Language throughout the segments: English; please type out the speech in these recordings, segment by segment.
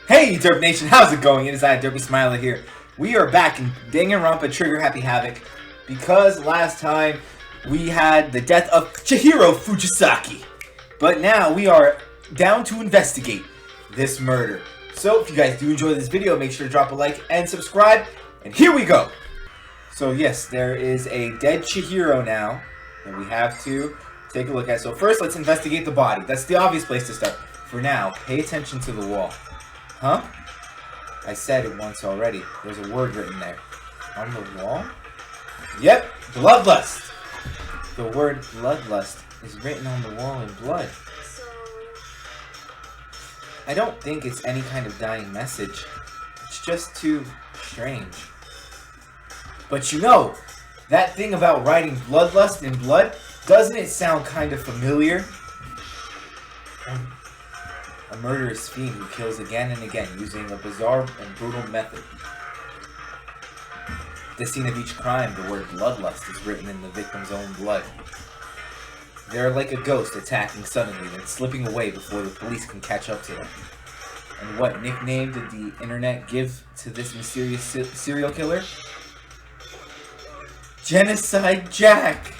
Hey, Derp Nation, how's it going? It is I, Derpy Smiler here. We are back in Danganronpa Trigger Happy Havoc because last time we had the death of Chihiro Fujisaki. But now we are down to investigate this murder. So if you guys do enjoy this video, make sure to drop a like and subscribe. And here we go. So yes, there is a dead Chihiro now that we have to take a look at. So first, let's investigate the body. That's the obvious place to start. For now, pay attention to the wall. Huh? I said it once already. There's a word written there. On the wall? Yep, bloodlust. The word bloodlust is written on the wall in blood. I don't think it's any kind of dying message. It's just too strange. But you know, that thing about writing bloodlust in blood, doesn't it sound kind of familiar? A murderous fiend who kills again and again using a bizarre and brutal method. At the scene of each crime, the word bloodlust is written in the victim's own blood. They're like a ghost attacking suddenly, then slipping away before the police can catch up to them. And what nickname did the internet give to this mysterious serial killer? Genocide Jack!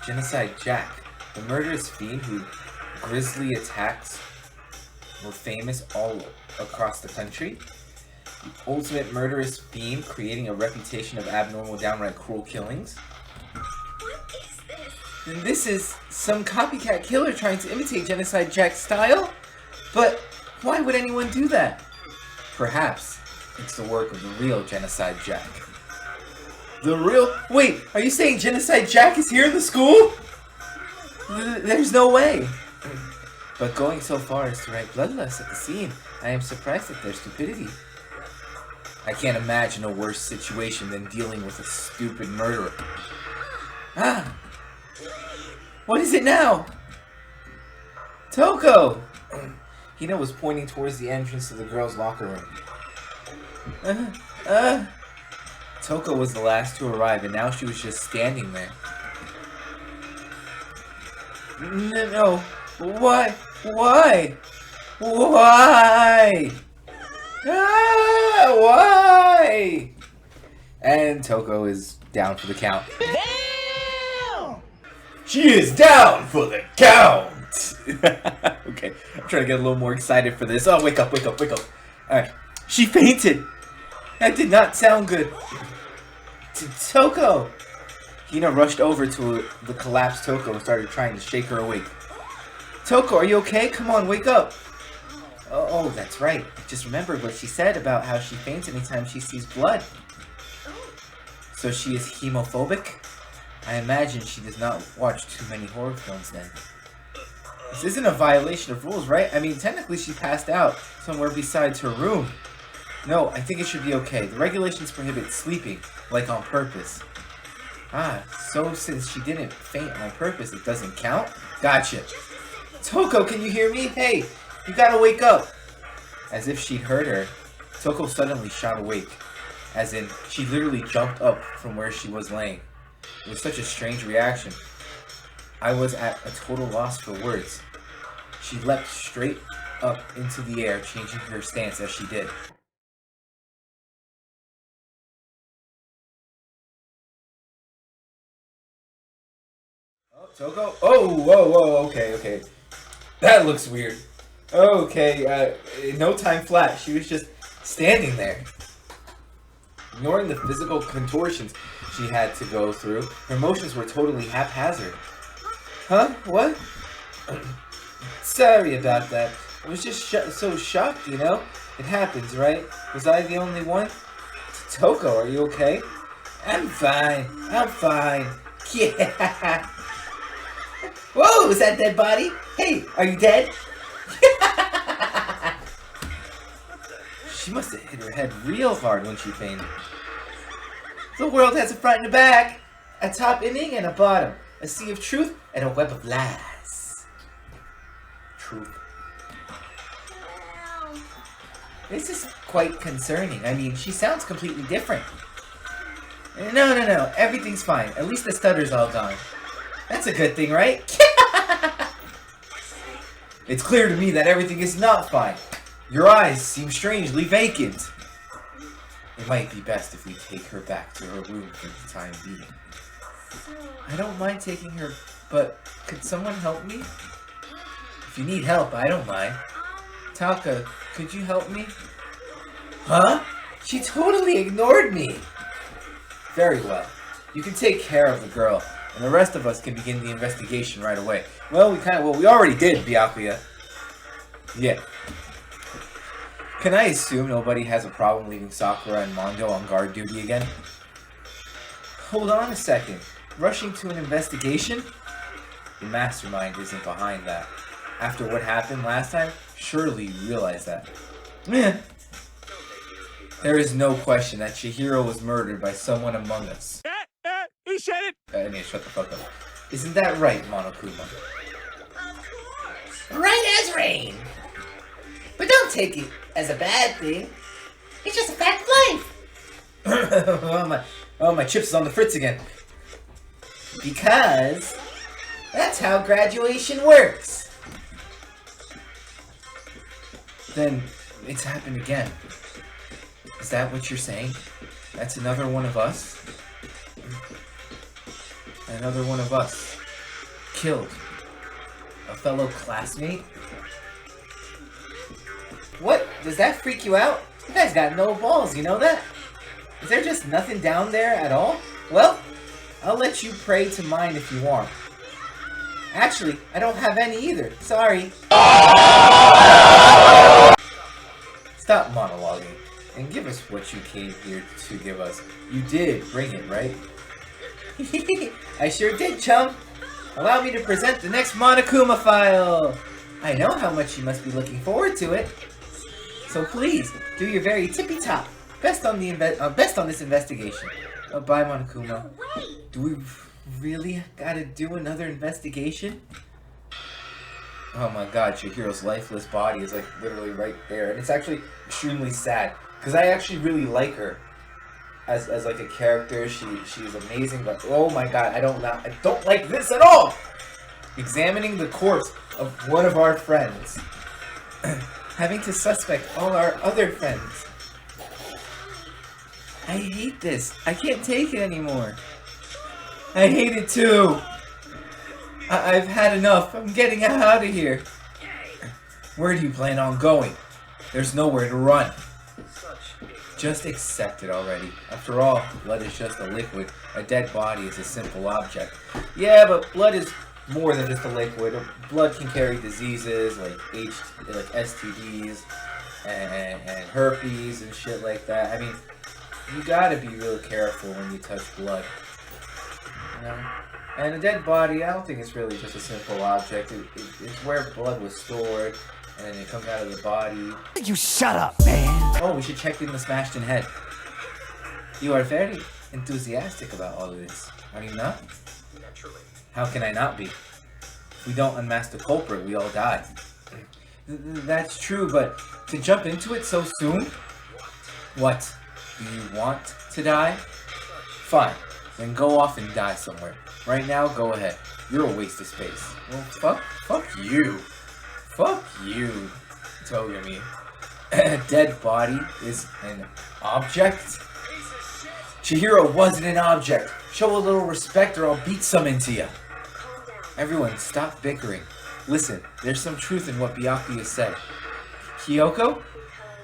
Genocide Jack, the murderous fiend who grisly attacks were famous all across the country. The ultimate murderous fiend creating a reputation of abnormal, downright cruel killings. What is this? And this is some copycat killer trying to imitate Genocide Jack's style? But why would anyone do that? Perhaps it's the work of the real Genocide Jack. The real... Wait, are you saying Genocide Jack is here in the school? There's no way. But going so far as to write bloodlust at the scene, I am surprised at their stupidity. I can't imagine a worse situation than dealing with a stupid murderer. Ah! What is it now? Toko! Hina was pointing towards the entrance to the girls' locker room. Toko was the last to arrive, and now she was just standing there. No. Why? Why? Why? Ah, why? And Toko is down for the count. Damn! She is down for the count! Okay, I'm trying to get a little more excited for this. Oh, wake up, wake up, wake up. Alright, she fainted! That did not sound good. Toko! Hina rushed over to the collapsed Toko and started trying to shake her awake. Toko, are you okay? Come on, wake up! Oh, that's right. I just remembered what she said about how she faints anytime she sees blood. So she is hemophobic? I imagine she does not watch too many horror films then. This isn't a violation of rules, right? I mean, technically she passed out somewhere besides her room. No, I think it should be okay. The regulations prohibit sleeping, like on purpose. Ah, so since she didn't faint on purpose, it doesn't count? Gotcha. Toko, can you hear me? Hey, you gotta wake up. As if she'd heard her, Toko suddenly shot awake. As in, she literally jumped up from where she was laying. It was such a strange reaction. I was at a total loss for words. She leapt straight up into the air, changing her stance as she did. Oh, Toko? Oh, whoa, okay. That looks weird. Okay, no time flat. She was just standing there. Ignoring the physical contortions she had to go through, her motions were totally haphazard. Huh? What? Sorry about that. I was just so shocked, you know? It happens, right? Was I the only one? Toko, are you okay? I'm fine. Yeah. Whoa, is that dead body? Hey, are you dead? She must have hit her head real hard when she fainted. The world has a front and a back, a top ending and a bottom, a sea of truth and a web of lies. Truth. This is quite concerning. I mean, she sounds completely different. No. Everything's fine. At least the stutter's all gone. That's a good thing, right? It's clear to me that everything is not fine. Your eyes seem strangely vacant. It might be best if we take her back to her room for the time being. I don't mind taking her, but could someone help me? If you need help, I don't mind. Taka, could you help me? Huh? She totally ignored me! Very well. You can take care of the girl, and the rest of us can begin the investigation right away. Well, we already did, Byakuya. Yeah. Can I assume nobody has a problem leaving Sakura and Mondo on guard duty again? Hold on a second. Rushing to an investigation? The mastermind isn't behind that. After what happened last time, surely you realize that. There is no question that Chihiro was murdered by someone among us. He said it! I mean, shut the fuck up. Isn't that right, Monokuma? Of course. Right as rain. But don't take it as a bad thing. It's just a fact of life. my chips is on the fritz again. Because that's how graduation works. Then it's happened again. Is that what you're saying? That's another one of us? Another one of us. Killed. A fellow classmate? What? Does that freak you out? You guys got no balls, you know that? Is there just nothing down there at all? Well, I'll let you pray to mine if you want. Actually, I don't have any either. Sorry. Stop monologuing and give us what you came here to give us. You did bring it, right? I sure did, chum. Allow me to present the next Monokuma file. I know how much you must be looking forward to it. So please, do your very tippy-top. Best on this investigation. Bye, Monokuma. Wait. Do we really gotta do another investigation? Oh my god, Chihiro's lifeless body is like literally right there. And it's actually extremely sad. Because I actually really like her. As like a character, she's amazing, but oh my god, I don't like this at all! Examining the corpse of one of our friends. Having to suspect all our other friends. I hate this. I can't take it anymore. I hate it too. I've had enough. I'm getting out of here. Where do you plan on going? There's nowhere to run. Just accept it already. After all, blood is just a liquid. A dead body is a simple object. Yeah, but blood is more than just a liquid. Blood can carry diseases like STDs and herpes and shit like that. I mean, you gotta be real careful when you touch blood. You know? And a dead body, I don't think it's really just a simple object. It's where blood was stored, and then it comes out of the body. You shut up, man! Oh, we should check in the smashed-in head. You are very enthusiastic about all of this, are you not? Naturally. How can I not be? If we don't unmask the culprit, we all die. That's true, but to jump into it so soon? What? Do you want to die? Fine, then go off and die somewhere. Right now, go ahead. You're a waste of space. Well, fuck you. Fuck you, Togami. A dead body is an object? Chihiro wasn't an object. Show a little respect or I'll beat some into you. Everyone, stop bickering. Listen, there's some truth in what Byakuya said. Kyoko?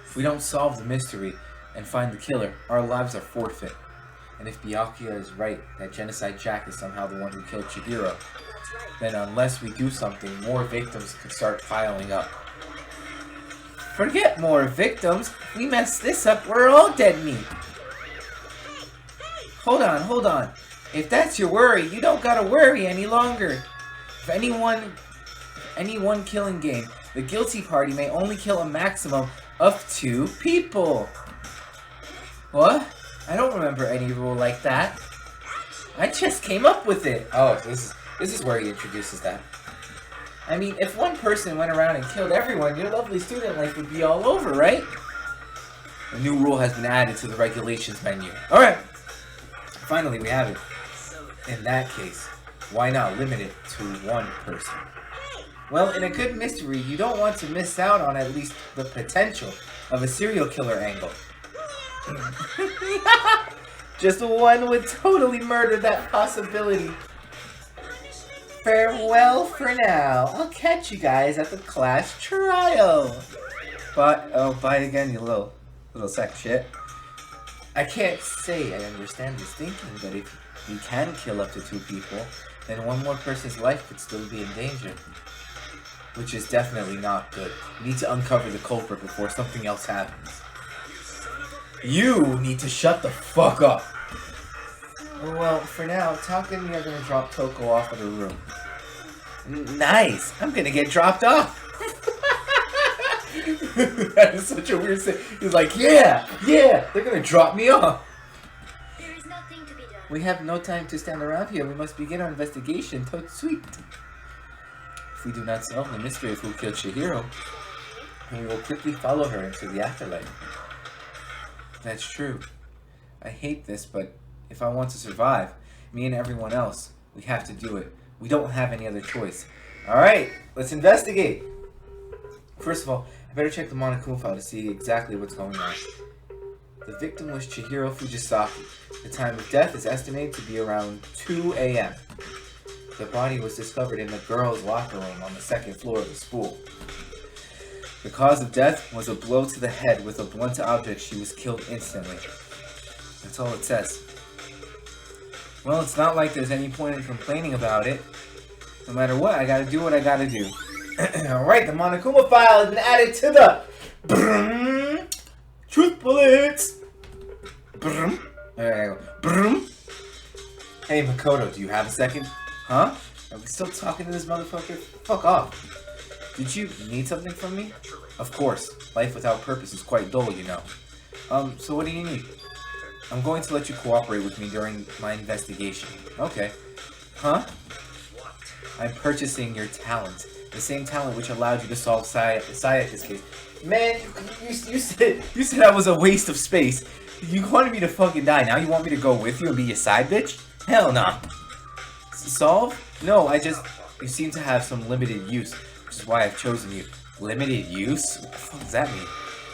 If we don't solve the mystery and find the killer, our lives are forfeit. And if Byakuya is right, that Genocide Jack is somehow the one who killed Chihiro, then unless we do something, more victims could start piling up. Forget more victims. If we mess this up, we're all dead meat. Hold on. If that's your worry, you don't gotta worry any longer. If any one killing game, the guilty party may only kill a maximum of 2 people. What? I don't remember any rule like that. I just came up with it. Oh, this is where he introduces that. I mean, if one person went around and killed everyone, your lovely student life would be all over, right? A new rule has been added to the regulations menu. Alright! Finally, we have it. In that case, why not limit it to 1 person? Well, in a good mystery, you don't want to miss out on at least the potential of a serial killer angle. Just one would totally murder that possibility. Farewell for now. I'll catch you guys at the class trial. But, oh, bye again, you little sack of shit. I can't say I understand his thinking, but if you can kill up to 2 people, then one more person's life could still be in danger. Which is definitely not good. We need to uncover the culprit before something else happens. You need to shut the fuck up. Well, for now, Taka and me are gonna drop Toko off at her room. Nice! I'm gonna get dropped off! That is such a weird thing. He's like, yeah, they're gonna drop me off. There is nothing to be done. We have no time to stand around here. We must begin our investigation. Tot sweet. If we do not solve the mystery of who killed Chihiro, then we will quickly follow her into the afterlife. That's true. I hate this, but if I want to survive, me and everyone else, we have to do it. We don't have any other choice. Alright, let's investigate. First of all, I better check the Monokuma file to see exactly what's going on. The victim was Chihiro Fujisaki. The time of death is estimated to be around 2 a.m. The body was discovered in the girls' locker room on the 2nd floor of the school. The cause of death was a blow to the head with a blunt object. She was killed instantly. That's all it says. Well, it's not like there's any point in complaining about it. No matter what, I gotta do what I gotta do. Alright, the Monokuma file has been added to the truth bullets. There I go. Hey Makoto, do you have a second? Huh? Are we still talking to this motherfucker? Fuck off. Did you need something from me? Of course. Life without purpose is quite dull, you know. So what do you need? I'm going to let you cooperate with me during my investigation. Okay. Huh? I'm purchasing your talent. The same talent which allowed you to solve Sayaka's case. Man, you said that was a waste of space. You wanted me to fucking die. Now you want me to go with you and be your side bitch? Hell no. Solve? No, you seem to have some limited use, which is why I've chosen you. Limited use? What the fuck does that mean?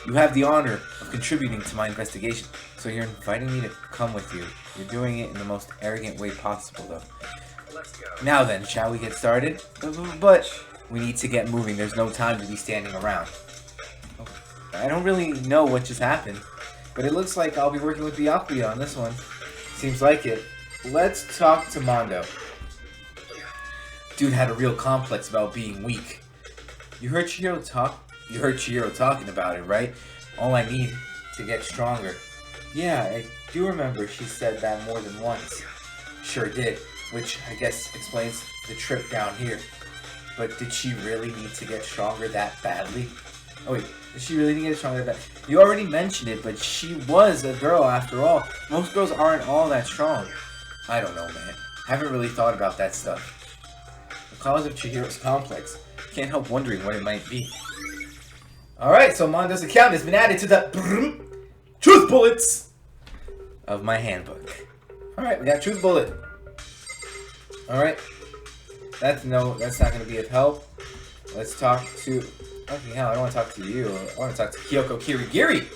You have the honor of contributing to my investigation, so you're inviting me to come with you. You're doing it in the most arrogant way possible, though. Let's go. Now then, shall we get started? But we need to get moving. There's no time to be standing around. I don't really know what just happened, but it looks like I'll be working with Byakuya on this one. Seems like it. Let's talk to Mondo. Dude had a real complex about being weak. You heard Chihiro talking about it, right? All I need to get stronger. Yeah, I do remember she said that more than once. Sure did, which I guess explains the trip down here. But did she really need to get stronger that badly? Oh wait, did she really need to get stronger that badly? You already mentioned it, but she was a girl after all. Most girls aren't all that strong. I don't know, man. Haven't really thought about that stuff. The cause of Chihiro's complex. Can't help wondering what it might be. Alright, so Mondo's account has been added to the truth bullets of my handbook. Alright, we got truth bullet. Alright. That's not going to be of help. Let's talk to... Okay, hell, I don't want to talk to you. I want to talk to Kyoko Kirigiri.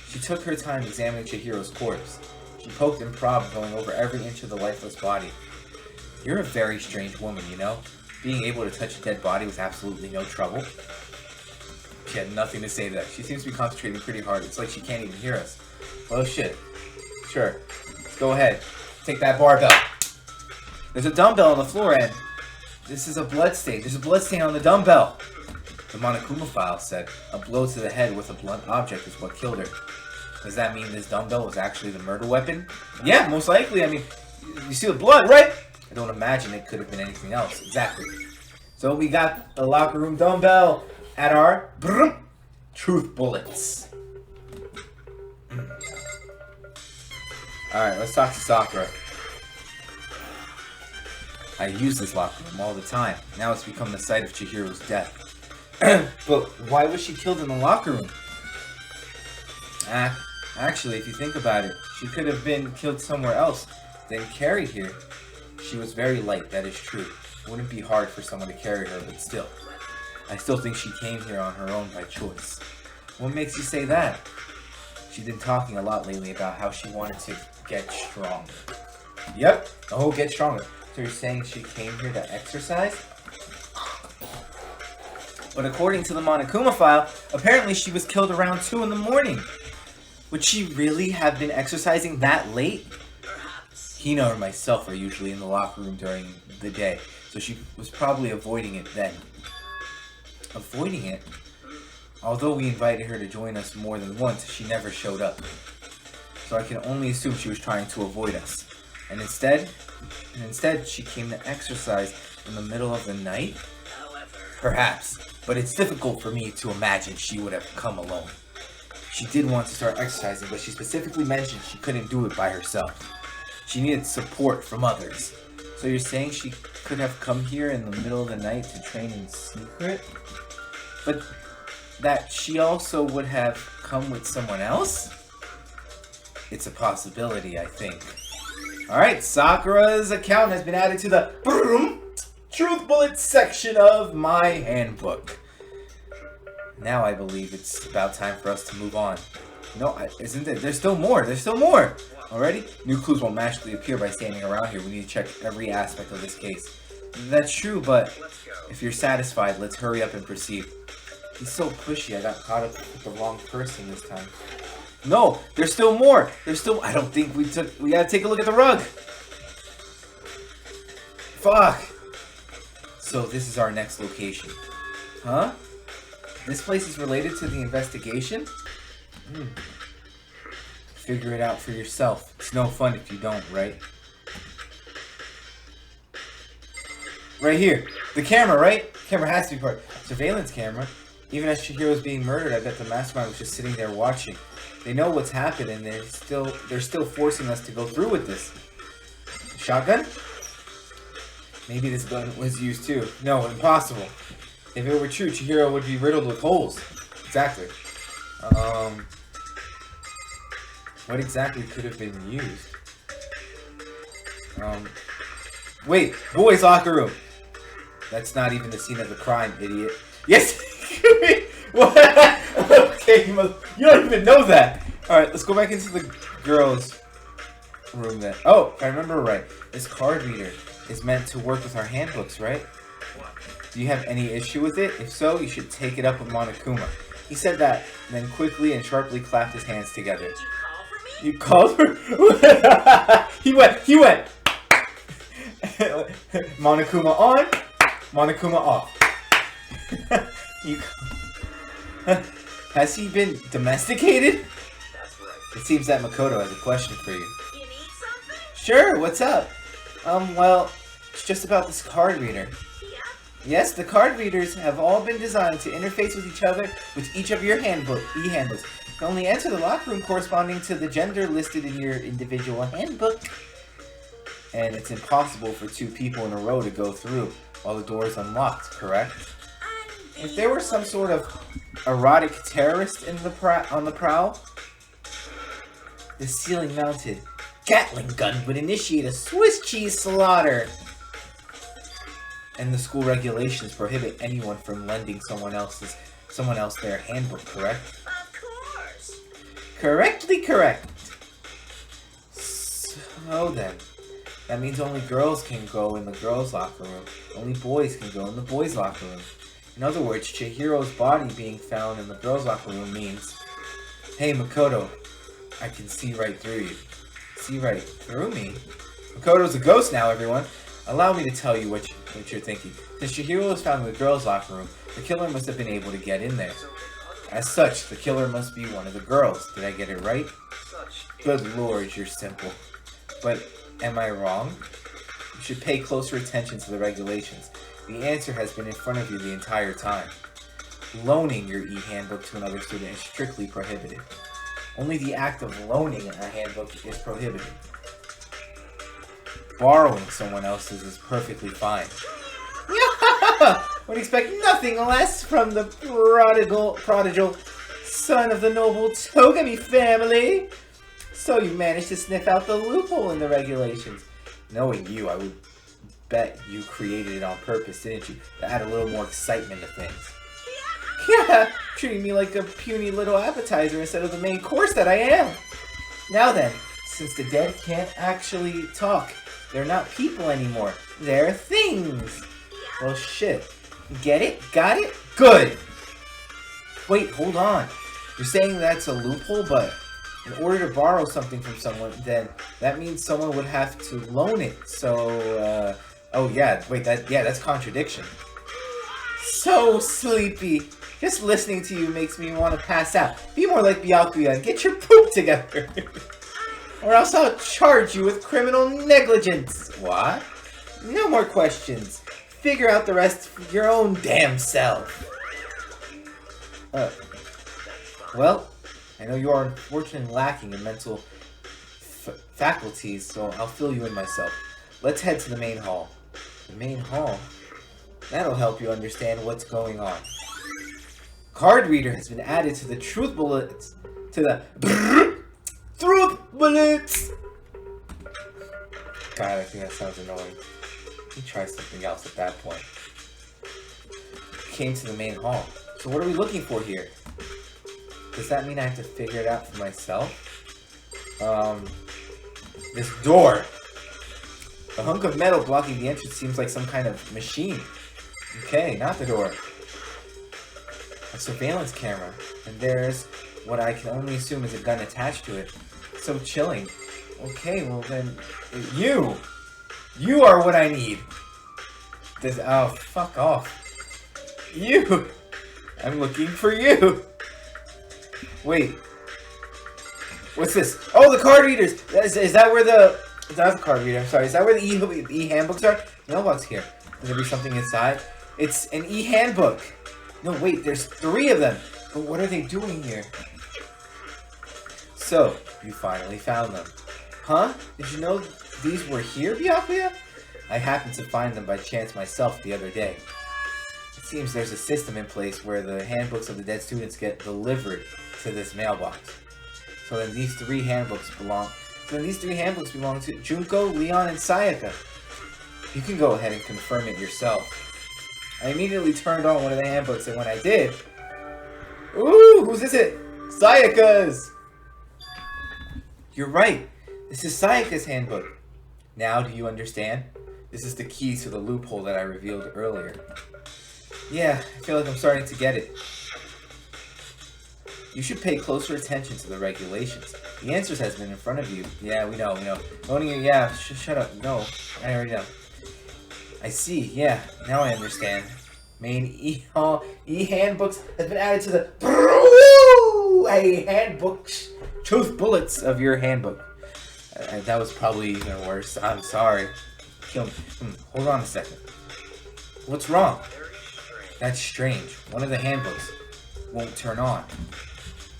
She took her time examining Chihiro's corpse. She poked and probed, going over every inch of the lifeless body. You're a very strange woman, you know? Being able to touch a dead body with absolutely no trouble. She had nothing to say to that. She seems to be concentrating pretty hard. It's like she can't even hear us. Oh shit. Sure. Let's go ahead. Take that barbell. There's a dumbbell on the floor and this is a blood stain. There's a blood stain on the dumbbell. The Monokuma file said a blow to the head with a blunt object is what killed her. Does that mean this dumbbell was actually the murder weapon? Yeah, most likely. I mean, you see the blood, right? I don't imagine it could have been anything else. Exactly. So we got the locker room dumbbell at our truth bullets. Alright, let's talk to Sakura. I use this locker room all the time. Now it's become the site of Chihiro's death. But why was she killed in the locker room? Actually, if you think about it, she could have been killed somewhere else, then carried here. She was very light, that is true. It wouldn't be hard for someone to carry her, but still. I still think she came here on her own by choice. What makes you say that? She's been talking a lot lately about how she wanted to get stronger. Yep, oh, get stronger. So you're saying she came here to exercise? But according to the Monokuma file, apparently she was killed around 2 in the morning. Would she really have been exercising that late? Hina or myself are usually in the locker room during the day, so she was probably avoiding it then. Avoiding it? Although we invited her to join us more than once, she never showed up. So I can only assume she was trying to avoid us. And instead she came to exercise in the middle of the night? Perhaps, but it's difficult for me to imagine she would have come alone. She did want to start exercising, but she specifically mentioned she couldn't do it by herself. She needed support from others. So you're saying she could have come here in the middle of the night to train in secret? But that she also would have come with someone else? It's a possibility, I think. Alright, Sakura's account has been added to the Truth Bullet section of my handbook. Now I believe it's about time for us to move on. No, isn't there? There's still more. There's still more. Already? New clues won't magically appear by standing around here. We need to check every aspect of this case. That's true, but if you're satisfied, let's hurry up and proceed. He's so pushy. I got caught up with the wrong person this time. No, there's still more. There's still. I don't think we gotta take a look at the rug. Fuck. So this is our next location. Huh? This place is related to the investigation? Figure it out for yourself. It's no fun if you don't, right? Right here. The camera, right? Camera has to be part. Surveillance camera. Even as Chihiro's being murdered, I bet the mastermind was just sitting there watching. They know what's happened and they're still forcing us to go through with this. Shotgun? Maybe this gun was used too. No, impossible. If it were true, Chihiro would be riddled with holes. Exactly. What exactly could have been used? Wait, boys' locker room. That's not even the scene of the crime, idiot. Yes! What? Okay, you don't even know that. Alright, let's go back into the girls' room then. Oh, if I remember right, this card reader is meant to work with our handbooks, right? Do you have any issue with it? If so, you should take it up with Monokuma. He said that, and then quickly and sharply clapped his hands together. You called her? He went! Monokuma on, Monokuma off. Has he been domesticated? That's right. It seems that Makoto has a question for you. You need something? Sure, what's up? Well, it's just about this card reader. Yeah? Yes, the card readers have all been designed to interface with each other with each of your e-handbooks. You can only enter the locker room corresponding to the gender listed in your individual handbook. And it's impossible for 2 people in a row to go through while the door is unlocked, correct? If there were some sort of erotic terrorist in on the prowl, the ceiling-mounted Gatling gun would initiate a Swiss cheese slaughter. And the school regulations prohibit anyone from lending someone else their handbook, correct? Of course. Correctly correct. So then, that means only girls can go in the girls' locker room. Only boys can go in the boys' locker room. In other words, Chihiro's body being found in the girls' locker room means, hey Makoto, I can see right through you. See right through me? Makoto's a ghost now, everyone. Allow me to tell you what you're thinking. Since Chihiro was found in the girls' locker room, the killer must have been able to get in there. As such, the killer must be one of the girls. Did I get it right? Good lord, you're simple. But am I wrong? You should pay closer attention to the regulations. The answer has been in front of you the entire time. Loaning your e-handbook to another student is strictly prohibited. Only the act of loaning a handbook is prohibited. Borrowing someone else's is perfectly fine. Would expect nothing less from the prodigal son of the noble Togami family. So you managed to sniff out the loophole in the regulations. Knowing you, I would bet you created it on purpose, didn't you? To add a little more excitement to things. Yeah, treating me like a puny little appetizer instead of the main course that I am. Now then, since the dead can't actually talk, they're not people anymore. They're things. Well, shit. Get it? Got it? Good! Wait, hold on. You're saying that's a loophole, but in order to borrow something from someone, then that means someone would have to loan it. So, oh yeah, wait, that's contradiction. So sleepy. Just listening to you makes me want to pass out. Be more like Byakuya and get your poop together. Or else I'll charge you with criminal negligence. What? No more questions. Figure out the rest for your own damn self. Well, I know you are unfortunately lacking in mental faculties, so I'll fill you in myself. Let's head to the main hall. The main hall? That'll help you understand what's going on. Card reader has been added to the truth bullets. To the truth bullets! God, I think that sounds annoying. Let me try something else at that point. Came to the main hall. So what are we looking for here? Does that mean I have to figure it out for myself? This door. The hunk of metal blocking the entrance seems like some kind of machine. Okay, not the door. A surveillance camera. And there's what I can only assume is a gun attached to it. So chilling. Okay, well then... You are what I need. Oh, fuck off. You! I'm looking for you! Wait. What's this? Oh, the card readers! Is that where the... That's the card reader, I'm sorry. Is that where the e-handbooks are? Mailbox here. Could there be something inside? It's an e-handbook. No, wait, there's 3 of them. But what are they doing here? So, you finally found them. Huh? Did you know these were here, Byakuya? I happened to find them by chance myself the other day. It seems there's a system in place where the handbooks of the dead students get delivered to this mailbox. So then these 3 handbooks belong to Junko, Leon, and Sayaka. You can go ahead and confirm it yourself. I immediately turned on one of the handbooks, and when I did... Ooh, whose is it? Sayaka's! You're right. This is Sayaka's handbook. Now do you understand? This is the key to the loophole that I revealed earlier. Yeah, I feel like I'm starting to get it. You should pay closer attention to the regulations. The answers has been in front of you. Yeah, we know. Yeah, shut up. No, I already know. I see, yeah, now I understand. Main e-handbooks has been added to the handbooks, truth bullets of your handbook. That was probably even worse. I'm sorry. Kill me. Hold on a second. What's wrong? That's strange. One of the handbooks won't turn on.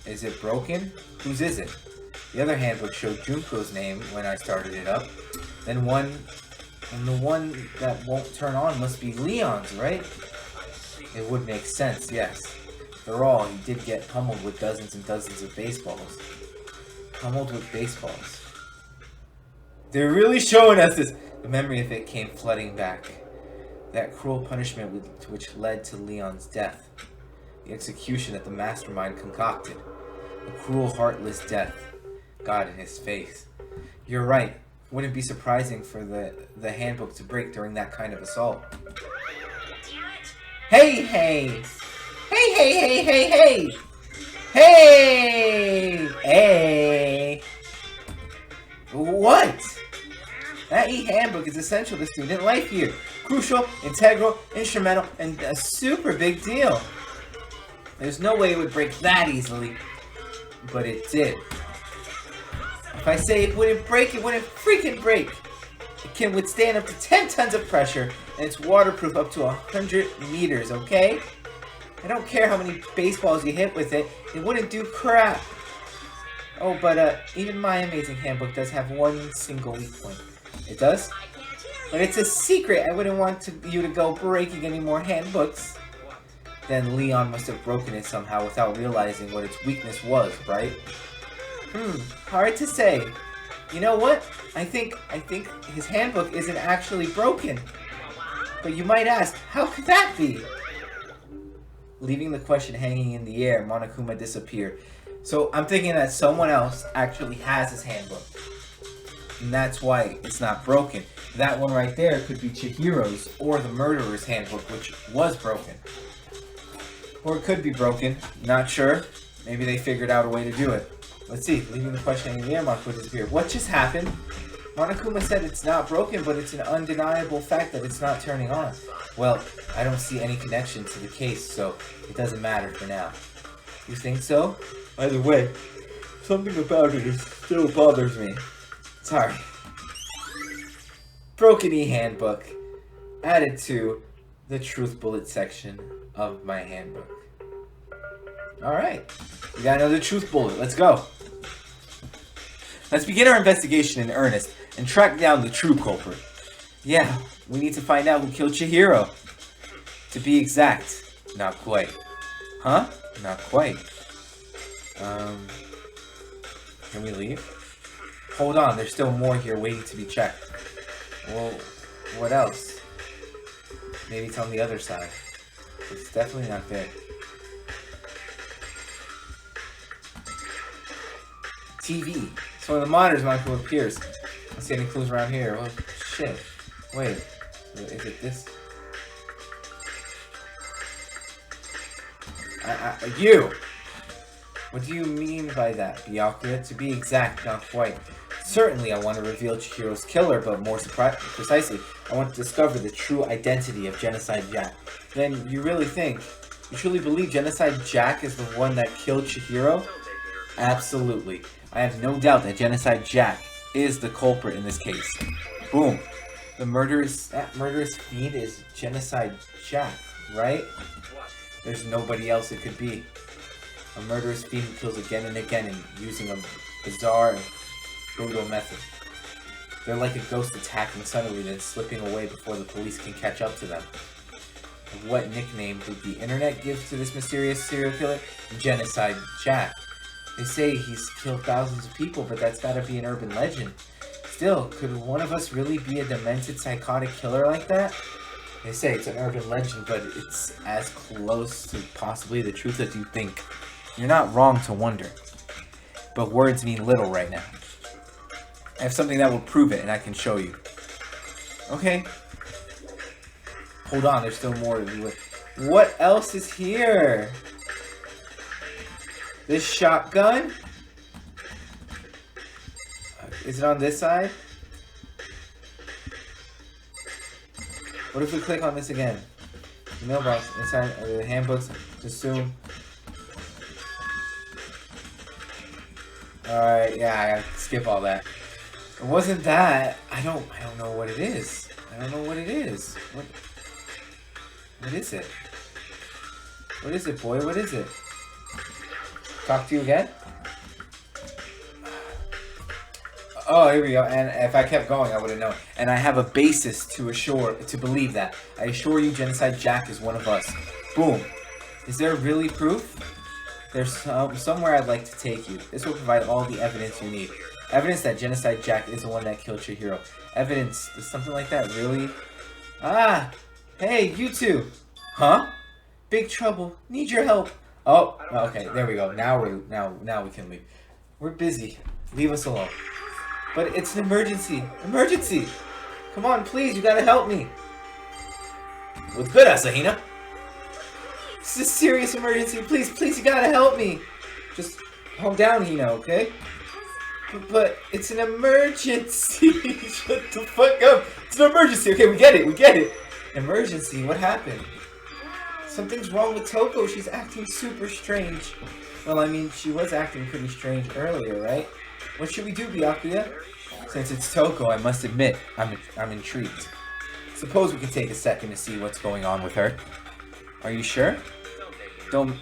Is it broken? Whose is it? The other handbook showed Junko's name when I started it up. Then the one that won't turn on must be Leon's, right? It would make sense, yes. After all, he did get pummeled with dozens and dozens of baseballs. Pummeled with baseballs. They're really showing us this. The memory of it came flooding back. That cruel punishment which led to Leon's death. The execution that the mastermind concocted. A cruel, heartless death. God in his face. You're right. Wouldn't be surprising for the handbook to break during that kind of assault. Hey! Hey! What? That e-handbook is essential to student life here. Crucial, integral, instrumental, and a super big deal. There's no way it would break that easily. But it did. If I say it wouldn't break, it wouldn't freaking break. It can withstand up to 10 tons of pressure, and it's waterproof up to 100 meters, okay? I don't care how many baseballs you hit with it, it wouldn't do crap. Oh, but even my amazing handbook does have one single weak point. It does? But it's a secret. I wouldn't want you to go breaking any more handbooks. Then Leon must have broken it somehow without realizing what its weakness was, right? Hard to say. You know what? I think his handbook isn't actually broken. But you might ask, how could that be? Leaving the question hanging in the air, Monokuma disappeared. So I'm thinking that someone else actually has his handbook. And that's why it's not broken. That one right there could be Chihiro's or the murderer's handbook, which was broken. Or it could be broken. Not sure. Maybe they figured out a way to do it. Let's see. Leaving the question hanging in the air, Monokuma disappeared. What just happened? Monokuma said it's not broken, but it's an undeniable fact that it's not turning on. Well, I don't see any connection to the case, so it doesn't matter for now. You think so? Either way, something about it still bothers me. Sorry. Broken e-handbook. Added to the truth bullet section of my handbook. Alright. We got another truth bullet. Let's go. Let's begin our investigation in earnest and track down the true culprit. Yeah, we need to find out who killed Chihiro. To be exact, not quite. Huh? Not quite. Can we leave? Hold on, there's still more here waiting to be checked. Well, what else? Maybe it's on the other side. It's definitely not there. TV. So when the monitors might appears. Let's see any clues around here. Oh shit. Wait. Is it this? You! What do you mean by that, Byakuya? To be exact, not quite. Certainly I want to reveal Chihiro's killer, but more precisely, I want to discover the true identity of Genocide Jack. Then you truly believe Genocide Jack is the one that killed Chihiro? Absolutely. I have no doubt that Genocide Jack is the culprit in this case. Boom. That murderous fiend is Genocide Jack, right? There's nobody else it could be. A murderous fiend who kills again and again and using a bizarre and brutal method. They're like a ghost attacking suddenly then slipping away before the police can catch up to them. What nickname did the internet give to this mysterious serial killer? Genocide Jack. They say he's killed thousands of people, but that's gotta be an urban legend. Still, could one of us really be a demented psychotic killer like that? They say it's an urban legend, but it's as close to possibly the truth as you think. You're not wrong to wonder. But words mean little right now. I have something that will prove it, and I can show you. Okay. Hold on, there's still more to do with. What else is here? This shotgun? Is it on this side? What if we click on this again? The mailbox inside the handbooks. Assume. Alright, yeah, I gotta skip all that. It wasn't that. I don't know what it is. I don't know what it is. What is it? What is it, boy? What is it? Talk to you again? Oh, here we go. And if I kept going, I would have known. And I have a basis to believe that. I assure you, Genocide Jack is one of us. Boom. Is there really proof? There's somewhere I'd like to take you. This will provide all the evidence you need. Evidence that Genocide Jack is the one that killed Chihiro. Evidence. Is something like that really? Ah! Hey, you two! Huh? Big trouble. Need your help. Oh, okay. There we go. Now we can leave. We're busy. Leave us alone. But it's an emergency. Emergency! Come on, please. You gotta help me. What's good, Asahina? This is a serious emergency. Please, you gotta help me. Just calm down, Hina, okay? But it's an emergency. Shut the fuck up. It's an emergency. Okay, we get it. Emergency? What happened? Something's wrong with Toko. She's acting super strange. Well, I mean, she was acting pretty strange earlier, right? What should we do, Byakuya? Since it's Toko, I must admit, I'm intrigued. Suppose we can take a second to see what's going on with her. Are you sure? Don't...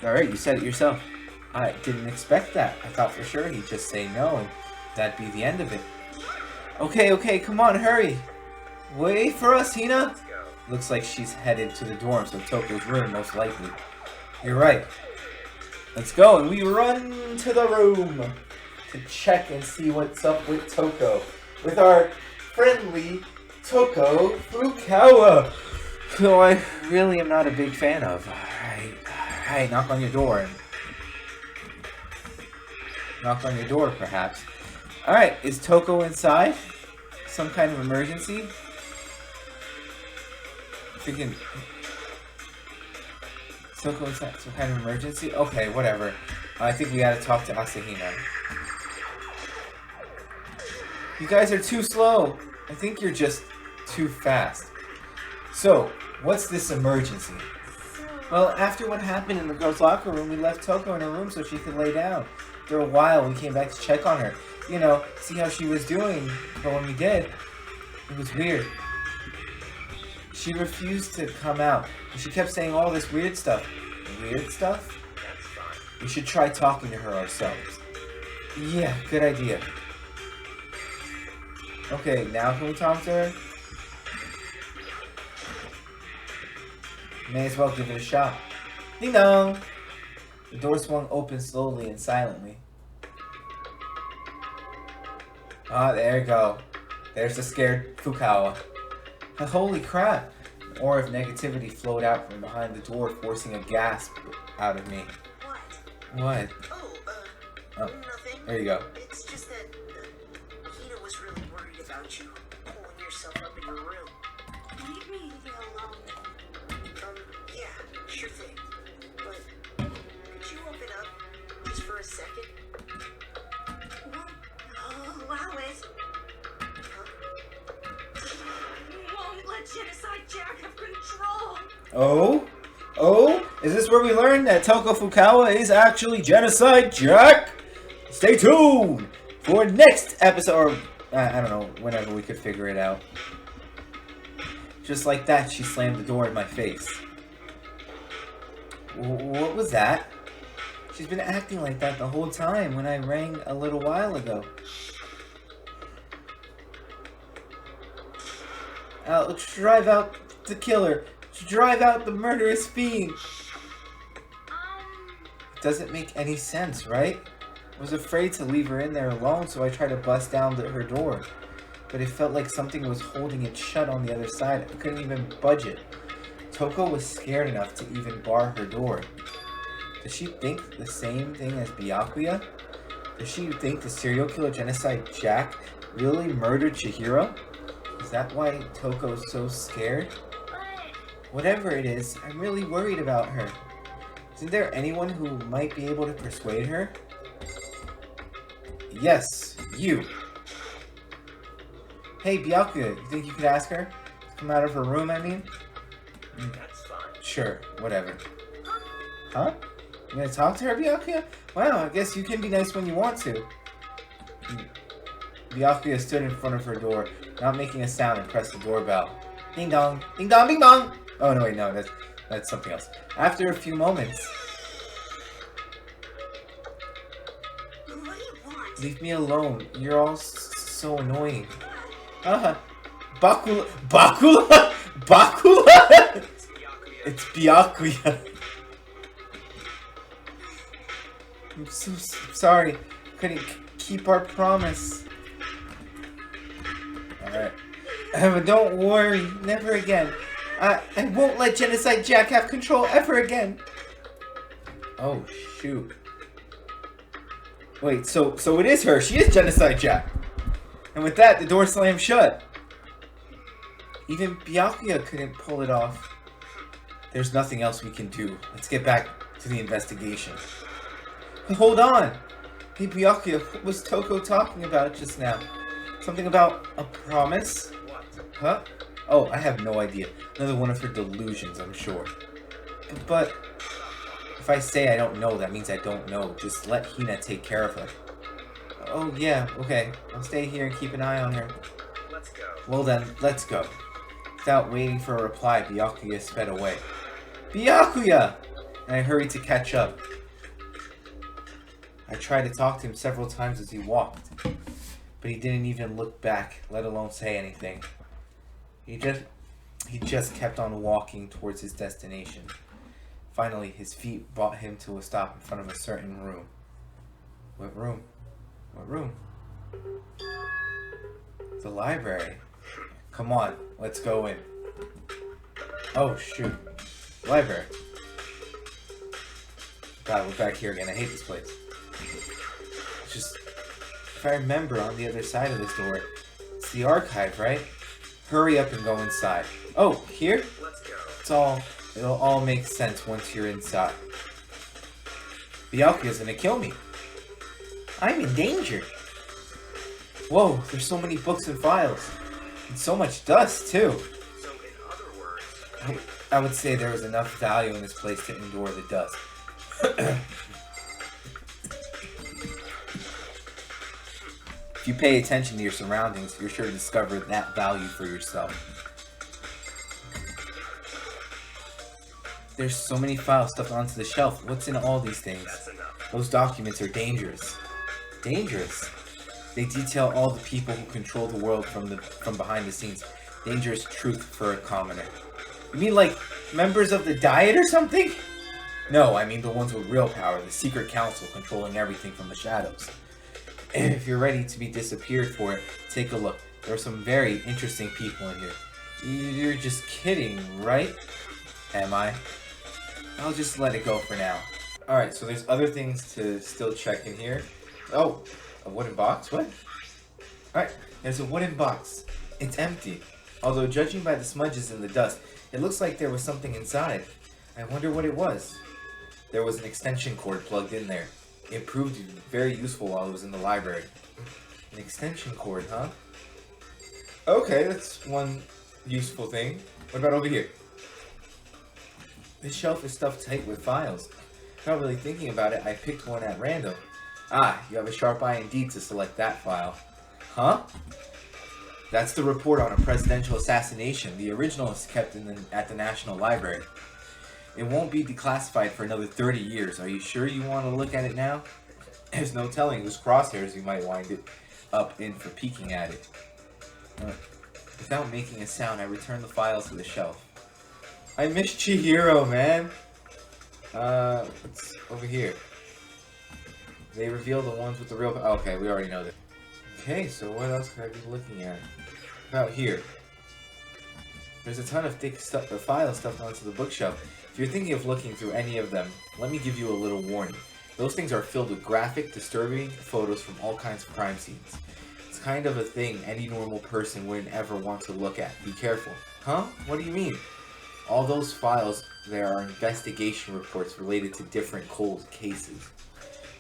Alright, you said it yourself. I didn't expect that. I thought for sure he'd just say no, and that'd be the end of it. Okay, come on, hurry. Wait for us, Hina. Looks like she's headed to the dorm, so Toko's room, most likely. You're right. Let's go, and we run to the room. to check and see what's up with Toko. With our friendly Toko Fukawa, who I really am not a big fan of. Alright, knock on your door. Knock on your door, perhaps. Alright, is Toko inside? Some kind of emergency? Freaking... Toko inside some kind of emergency? Okay, whatever. I think we gotta talk to Asahina. You guys are too slow. I think you're just too fast. So, what's this emergency? Well, after what happened in the girls' locker room, we left Toko in her room so she could lay down. After a while, we came back to check on her. You know, see how she was doing. But when we did, it was weird. She refused to come out. And she kept saying all this weird stuff. Weird stuff? We should try talking to her ourselves. Yeah, good idea. Okay, now can we talk to her? May as well give it a shot. Ding dong! The door swung open slowly and silently. Ah, there you go. There's the scared Fukawa. Holy crap! An aura of negativity flowed out from behind the door, forcing a gasp out of me. What? What? Oh, Oh, nothing. there you go. It's just that Hina was really worried about you pulling yourself up in your room. Leave me alone. Yeah, sure thing. But could you open up just for a second? Allow it. Won't let Genocide Jack have control. Oh? Oh? Is this where we learn that Toko Fukawa is actually Genocide Jack? Stay tuned for next episode, or I don't know, whenever we could figure it out. Just like that, she slammed the door in my face. What was that? She's been acting like that the whole time when I rang a little while ago. Let's drive out the killer. Drive out the murderous fiend. It doesn't make any sense, right? I was afraid to leave her in there alone, so I tried to bust down her door. But it felt like something was holding it shut on the other side. I couldn't even budge it. Toko was scared enough to even bar her door. Does she think the same thing as Byakuya? Does she think the serial killer Genocide Jack really murdered Chihiro? Is that why Toko's so scared? Whatever it is, I'm really worried about her. Isn't there anyone who might be able to persuade her? Yes, you. Hey, Byakuya, you think you could ask her? Come out of her room, I mean? That's fine. Sure, whatever. Huh? You gonna talk to her, Byakuya? Wow, I guess you can be nice when you want to. Byakuya stood in front of her door, not making a sound, and pressed the doorbell. Ding dong, ding dong, bing bong! Oh, no, wait, no, that's something else. After a few moments... What do you want? Leave me alone. You're all so annoying. Bakula... Bakula? Bakula? It's Byakuya. I'm so sorry. Couldn't keep our promise. Alright. But don't worry. Never again. I won't let Genocide Jack have control ever again. Oh, shoot. Wait, so it is her. She is Genocide Jack. And with that, the door slammed shut. Even Byakuya couldn't pull it off. There's nothing else we can do. Let's get back to the investigation. Hold on! Hey Byakuya, what was Toko talking about just now? Something about a promise? Huh? Oh, I have no idea. Another one of her delusions, I'm sure. But if I say I don't know, that means I don't know. Just let Hina take care of her. Oh yeah, okay. I'll stay here and keep an eye on her. Let's go. Well then, let's go. Without waiting for a reply, Byakuya sped away. Byakuya! And I hurried to catch up. I tried to talk to him several times as he walked, but he didn't even look back, let alone say anything. He just kept on walking towards his destination. Finally, his feet brought him to a stop in front of a certain room. What room? What room? The library. Come on, let's go in. Oh, shoot. Library. God, we're back here again. I hate this place. It's just, if I remember, on the other side of this door, it's the archive, right? Hurry up and go inside. Oh, here? Let's go. It'll all make sense once you're inside. Byakuya's gonna kill me. I'm in danger. Whoa, there's so many books and files. And so much dust, too. So in other words, I would say there was enough value in this place to endure the dust. If you pay attention to your surroundings, you're sure to discover that value for yourself. There's so many files stuffed onto the shelf. What's in all these things? that's enough. Those documents are dangerous. Dangerous? They detail all the people who control the world from behind the scenes. Dangerous truth for a commoner. You mean like members of the Diet or something? No, I mean the ones with real power, the secret council controlling everything from the shadows. If you're ready to be disappeared for it, take a look. There are some very interesting people in here. You're just kidding, right? Am I? I'll just let it go for now. Alright, so there's other things to still check in here. Oh, a wooden box? What? Alright, there's a wooden box. It's empty. Although judging by the smudges and the dust, it looks like there was something inside. I wonder what it was. There was an extension cord plugged in there. It proved very useful while it was in the library. An extension cord, huh? Okay, that's one useful thing. What about over here? This shelf is stuffed tight with files. Not really thinking about it, I picked one at random. Ah, you have a sharp eye indeed to select that file. Huh? That's the report on a presidential assassination. The original is kept at the National Library. It won't be declassified for another 30 years. Are you sure you want to look at it now? There's no telling whose crosshairs you might wind it up in for peeking at it. Without making a sound, I returned the files to the shelf. I miss Chihiro, man. What's over here? They reveal the ones with the real... Okay, we already know that. Okay, so what else could I be looking at? About here. There's a ton of thick files stuffed onto the bookshelf. If you're thinking of looking through any of them, let me give you a little warning. Those things are filled with graphic, disturbing photos from all kinds of crime scenes. It's kind of a thing any normal person wouldn't ever want to look at. Be careful. Huh? What do you mean? All those files there are investigation reports related to different cold cases.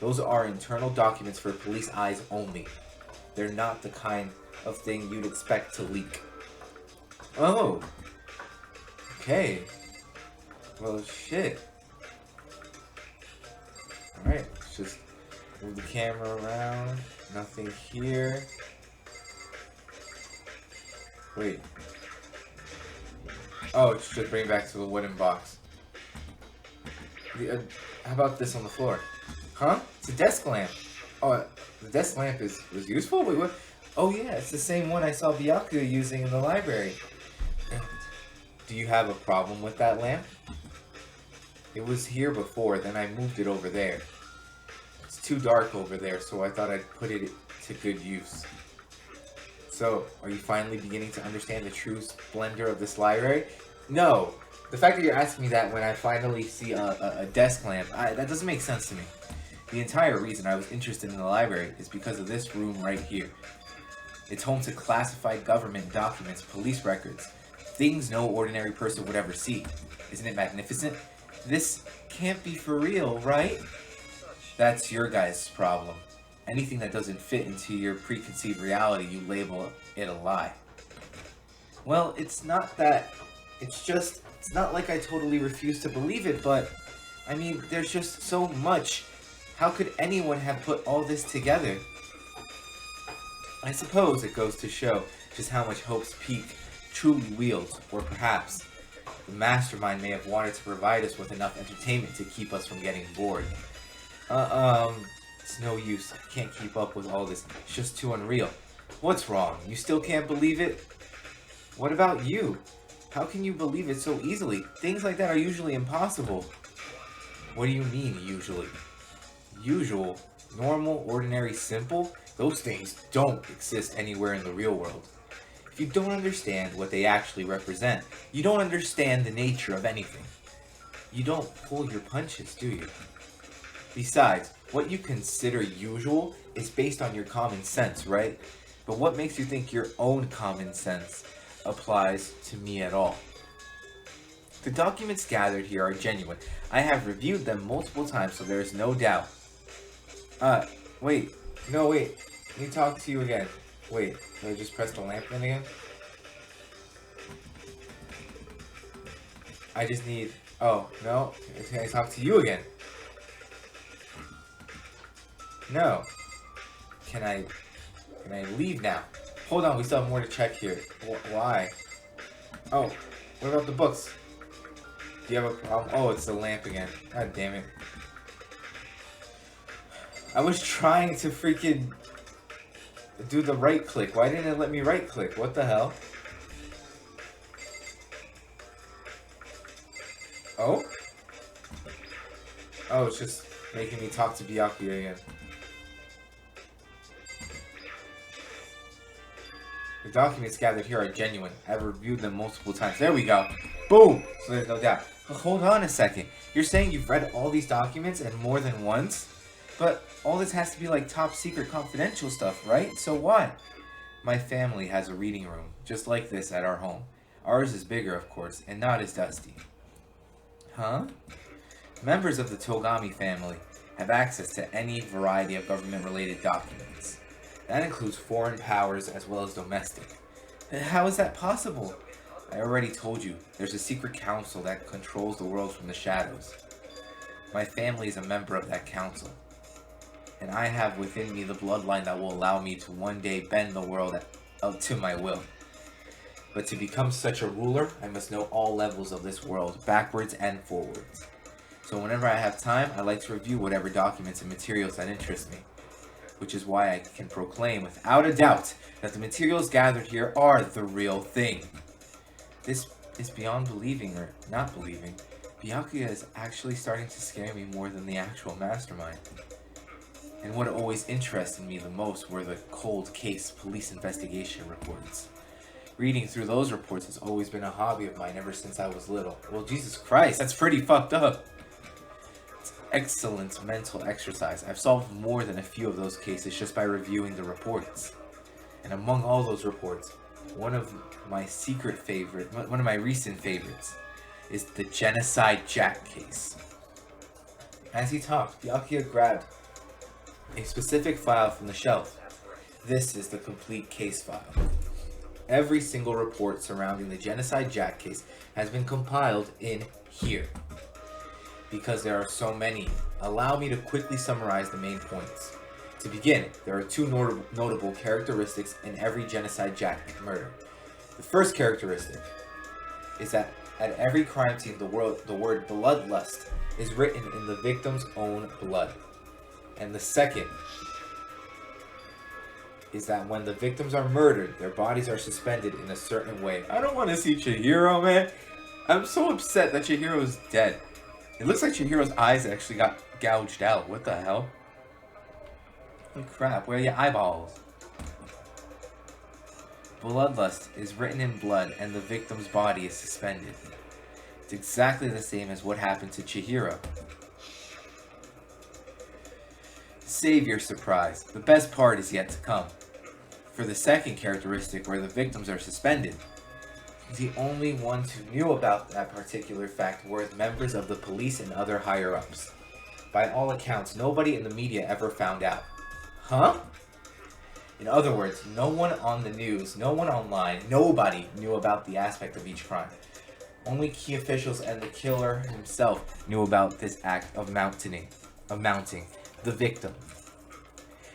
Those are internal documents for police eyes only. They're not the kind of thing you'd expect to leak. Oh. Okay. Well, shit. Alright, let's just move the camera around. Nothing here. Wait. Oh, it's just bring back to the wooden box. How about this on the floor? Huh? It's a desk lamp. Oh, the desk lamp was useful? Wait, what? Oh yeah, it's the same one I saw Byakuya using in the library. Do you have a problem with that lamp? It was here before, then I moved it over there. It's too dark over there, so I thought I'd put it to good use. So, are you finally beginning to understand the true splendor of this library? No! The fact that you're asking me that when I finally see a desk lamp, that doesn't make sense to me. The entire reason I was interested in the library is because of this room right here. It's home to classified government documents, police records, things no ordinary person would ever see. Isn't it magnificent? This can't be for real, right? That's your guys' problem. Anything that doesn't fit into your preconceived reality, you label it a lie. Well, it's not that. It's not like I totally refuse to believe it, but, I mean, there's just so much. How could anyone have put all this together? I suppose it goes to show just how much Hope's Peak truly wields, or perhaps the mastermind may have wanted to provide us with enough entertainment to keep us from getting bored. It's no use. I can't keep up with all this. It's just too unreal. What's wrong? You still can't believe it? What about you? How can you believe it so easily? Things like that are usually impossible. What do you mean, usually? Usual? Normal? Ordinary? Simple? Those things don't exist anywhere in the real world. If you don't understand what they actually represent, you don't understand the nature of anything. You don't pull your punches, do you? Besides, what you consider usual is based on your common sense, right? But what makes you think your own common sense applies to me at all? The documents gathered here are genuine. I have reviewed them multiple times, so there is no doubt. Wait. No, wait. Let me talk to you again. Wait, did I just press the lamp in again? I just need... Oh, no. Can I talk to you again? No. Can I leave now? Hold on, we still have more to check here. Why? Oh, what about the books? Do you have a problem? Oh, it's the lamp again. God damn it. I was trying to freaking do the right click. Why didn't it let me right click? What the hell? Oh? Oh, it's just making me talk to Byakuya again. The documents gathered here are genuine. I've reviewed them multiple times. There we go. Boom! So there's no doubt. But hold on a second. You're saying you've read all these documents and more than once? But all this has to be like top secret confidential stuff, right? So why? My family has a reading room, just like this at our home. Ours is bigger, of course, and not as dusty. Huh? Members of the Togami family have access to any variety of government-related documents. That includes foreign powers as well as domestic. How is that possible? I already told you, there's a secret council that controls the world from the shadows. My family is a member of that council. And I have within me the bloodline that will allow me to one day bend the world up to my will. But to become such a ruler, I must know all levels of this world, backwards and forwards. So whenever I have time, I like to review whatever documents and materials that interest me. Which is why I can proclaim without a doubt that the materials gathered here are the real thing. This is beyond believing or not believing. Byakuya is actually starting to scare me more than the actual mastermind. And what always interested me the most were the cold case police investigation reports. Reading through those reports has always been a hobby of mine ever since I was little. Well, Jesus Christ, that's pretty fucked up. It's excellent mental exercise. I've solved more than a few of those cases just by reviewing the reports. And among all those reports, one of my recent favorites is the Genocide Jack case. As he talked, Byakuya grabbed a specific file from the shelf. This is the complete case file. Every single report surrounding the Genocide Jack case has been compiled in here. Because there are so many, allow me to quickly summarize the main points. To begin, there are two notable characteristics in every Genocide Jack murder. The first characteristic is that at every crime scene the word bloodlust is written in the victim's own blood. And the second is that when the victims are murdered, their bodies are suspended in a certain way. I don't want to see Chihiro, man. I'm so upset that Chihiro's dead. It looks like Chihiro's eyes actually got gouged out. What the hell? Holy crap, where are your eyeballs? Bloodlust is written in blood and the victim's body is suspended. It's exactly the same as what happened to Chihiro. Save your surprise. The best part is yet to come. For the second characteristic, where the victims are suspended, the only ones who knew about that particular fact were members of the police and other higher-ups. By all accounts, nobody in the media ever found out. Huh? In other words, no one on the news, no one online, nobody knew about the aspect of each crime. Only key officials and the killer himself knew about this act of mounting the victim.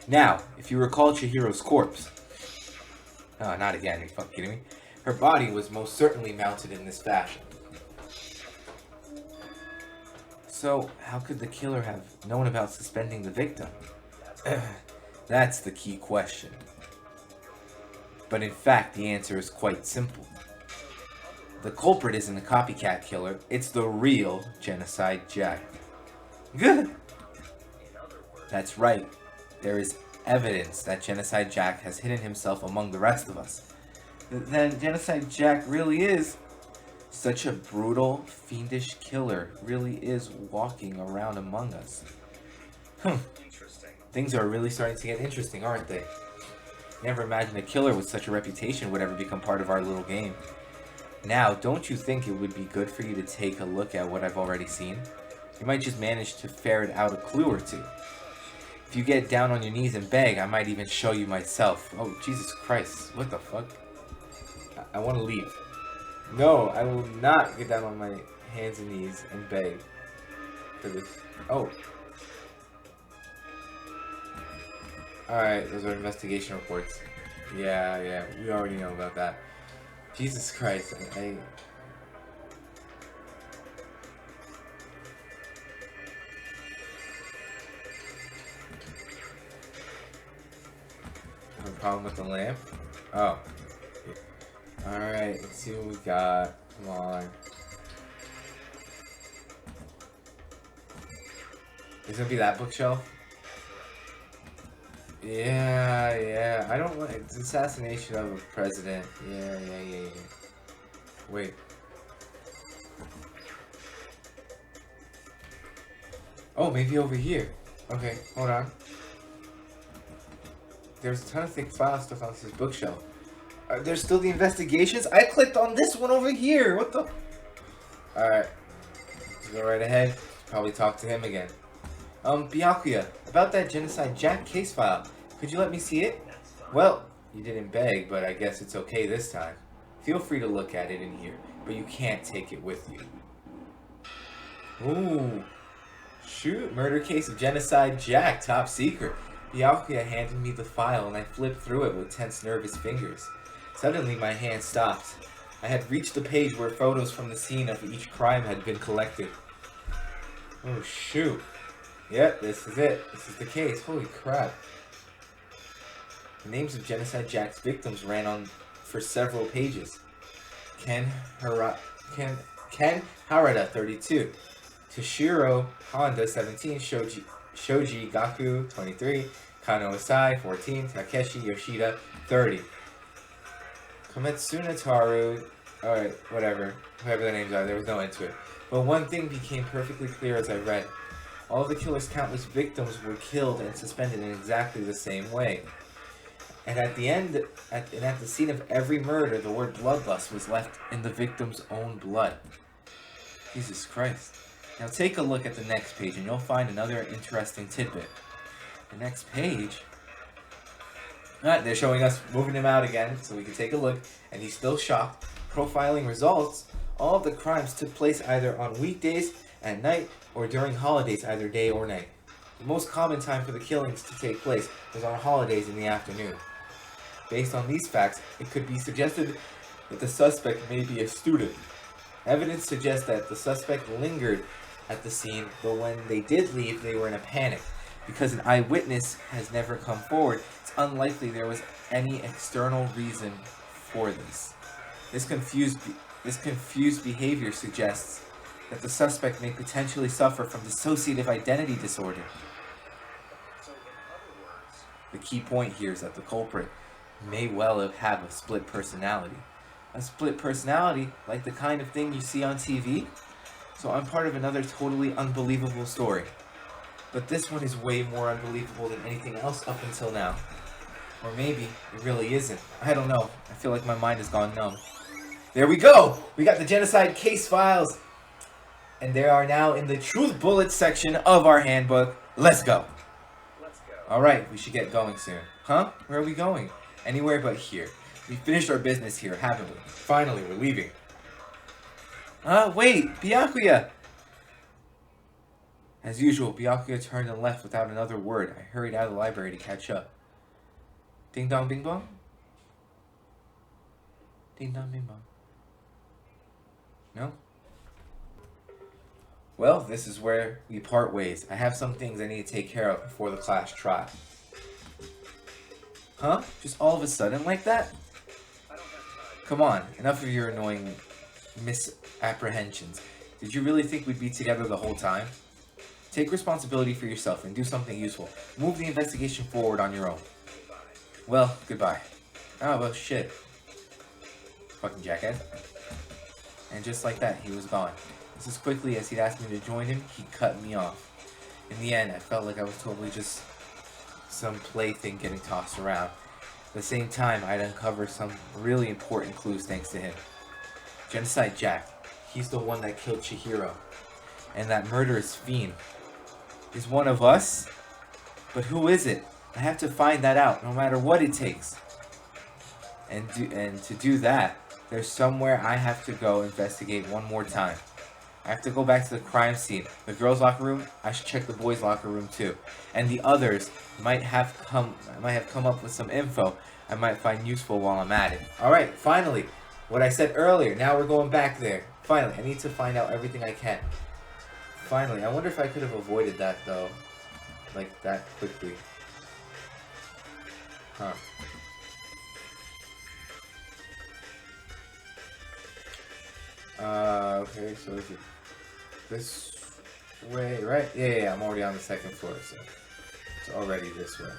Now, if you recall Chihiro's corpse, not again, are you fucking kidding me? Her body was most certainly mounted in this fashion. So, how could the killer have known about suspending the victim? That's the key question. But in fact, the answer is quite simple. The culprit isn't a copycat killer, it's the real Genocide Jack. Good! That's right. There is evidence that Genocide Jack has hidden himself among the rest of us, then Genocide Jack really is such a brutal, fiendish killer, really is walking around among us. Interesting. Things are really starting to get interesting, aren't they? Never imagined a killer with such a reputation would ever become part of our little game. Now, don't you think it would be good for you to take a look at what I've already seen? You might just manage to ferret out a clue or two. If you get down on your knees and beg, I might even show you myself. Oh, Jesus Christ. What the fuck? I want to leave. No, I will not get down on my hands and knees and beg for this. Oh. Alright, those are investigation reports. Yeah, we already know about that. Jesus Christ, I have a problem with the lamp? Oh. Alright, let's see what we got. Come on. Is it gonna be that bookshelf? Yeah. I don't want it's assassination of a president. Yeah. Wait. Oh, maybe over here. Okay, hold on. There's a ton of thick file stuff on this bookshelf. There's still the investigations? I clicked on this one over here. What the? Alright. Let's go right ahead. Probably talk to him again. Byakuya, about that Genocide Jack case file. Could you let me see it? Well, you didn't beg, but I guess it's okay this time. Feel free to look at it in here, but you can't take it with you. Ooh. Shoot, murder case of Genocide Jack, top secret. Byakuya handed me the file and I flipped through it with tense, nervous fingers. Suddenly, my hand stopped. I had reached the page where photos from the scene of each crime had been collected. Oh, shoot. Yep, this is it. This is the case. Holy crap. The names of Genocide Jack's victims ran on for several pages. Ken Harada, 32. Toshiro Honda, 17. Shoji Gaku, 23. Kano Isai, 14. Takeshi Yoshida, 30. Kometsuna Taru, alright, whatever their names are, there was no end to it. But one thing became perfectly clear as I read. All of the killer's countless victims were killed and suspended in exactly the same way. And at the scene of every murder, the word bloodlust was left in the victim's own blood. Jesus Christ. Now take a look at the next page and you'll find another interesting tidbit. The next page... Alright, they're showing us moving him out again so we can take a look. And he's still shocked. Profiling results. All of the crimes took place either on weekdays, at night, or during holidays, either day or night. The most common time for the killings to take place was on holidays in the afternoon. Based on these facts, it could be suggested that the suspect may be a student. Evidence suggests that the suspect lingered at the scene, but when they did leave, they were in a panic. Because an eyewitness has never come forward, it's unlikely there was any external reason for this. This confused behavior suggests that the suspect may potentially suffer from dissociative identity disorder. So, in other words, The key point here is that the culprit may well have a split personality. A split personality, like the kind of thing you see on TV. So I'm part of another totally unbelievable story. But this one is way more unbelievable than anything else up until now. Or maybe it really isn't. I don't know. I feel like my mind has gone numb. There we go! We got the genocide case files! And they are now in the truth bullets section of our handbook. Let's go! let's go. Alright, we should get going soon. Huh? Where are we going? Anywhere but here. We finished our business here, haven't we? Finally, we're leaving. Wait! Byakuya! As usual, Byakuya turned and left without another word. I hurried out of the library to catch up. Ding dong bing bong? Ding dong bing bong. No? Well, this is where we part ways. I have some things I need to take care of before the class trial. Huh? Just all of a sudden like that? I don't have time. Come on, enough of your annoying misapprehensions. Did you really think we'd be together the whole time? Take responsibility for yourself and do something useful. Move the investigation forward on your own. Well, goodbye. Oh, well, shit. Fucking jackass. And just like that, he was gone. Just as quickly as he'd asked me to join him, he cut me off. In the end, I felt like I was totally just some plaything getting tossed around. At the same time, I'd uncover some really important clues thanks to him. Genocide Jack. He's the one that killed Chihiro. And that murderous fiend is one of us? But who is it? I have to find that out, no matter what it takes. And to do that, there's somewhere I have to go investigate one more time. I have to go back to the crime scene. The girls' locker room, I should check the boys' locker room too. And the others might have come up with some info I might find useful while I'm at it. Alright, finally. What I said earlier, now we're going back there. Finally, I need to find out everything I can. Finally, I wonder if I could have avoided that though. Like that quickly. Huh. Okay, so is it this way, right? Yeah, I'm already on the second floor, so it's already this way.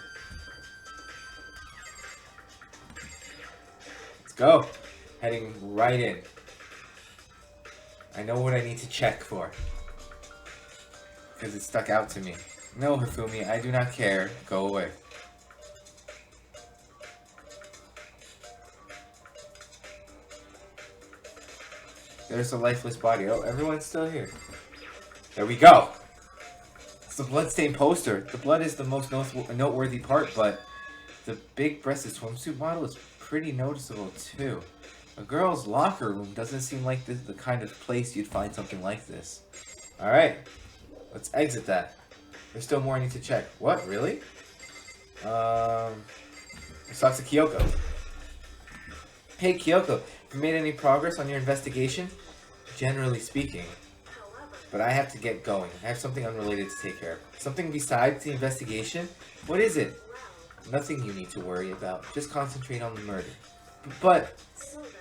Let's go. Heading right in. I know what I need to check for. Because it stuck out to me. No, Hifumi, I do not care. Go away. There's a lifeless body. Oh, everyone's still here. There we go. It's the bloodstained poster. The blood is the most noteworthy part, but the big-breasted swimsuit model is pretty noticeable too. A girl's locker room doesn't seem like the kind of place you'd find something like this. Alright. Let's exit that. There's still more I need to check. What? Really? Let's talk to Kyoko. Hey, Kyoko. Have you made any progress on your investigation? Generally speaking. But I have to get going. I have something unrelated to take care of. Something besides the investigation? What is it? Nothing you need to worry about. Just concentrate on the murder. But,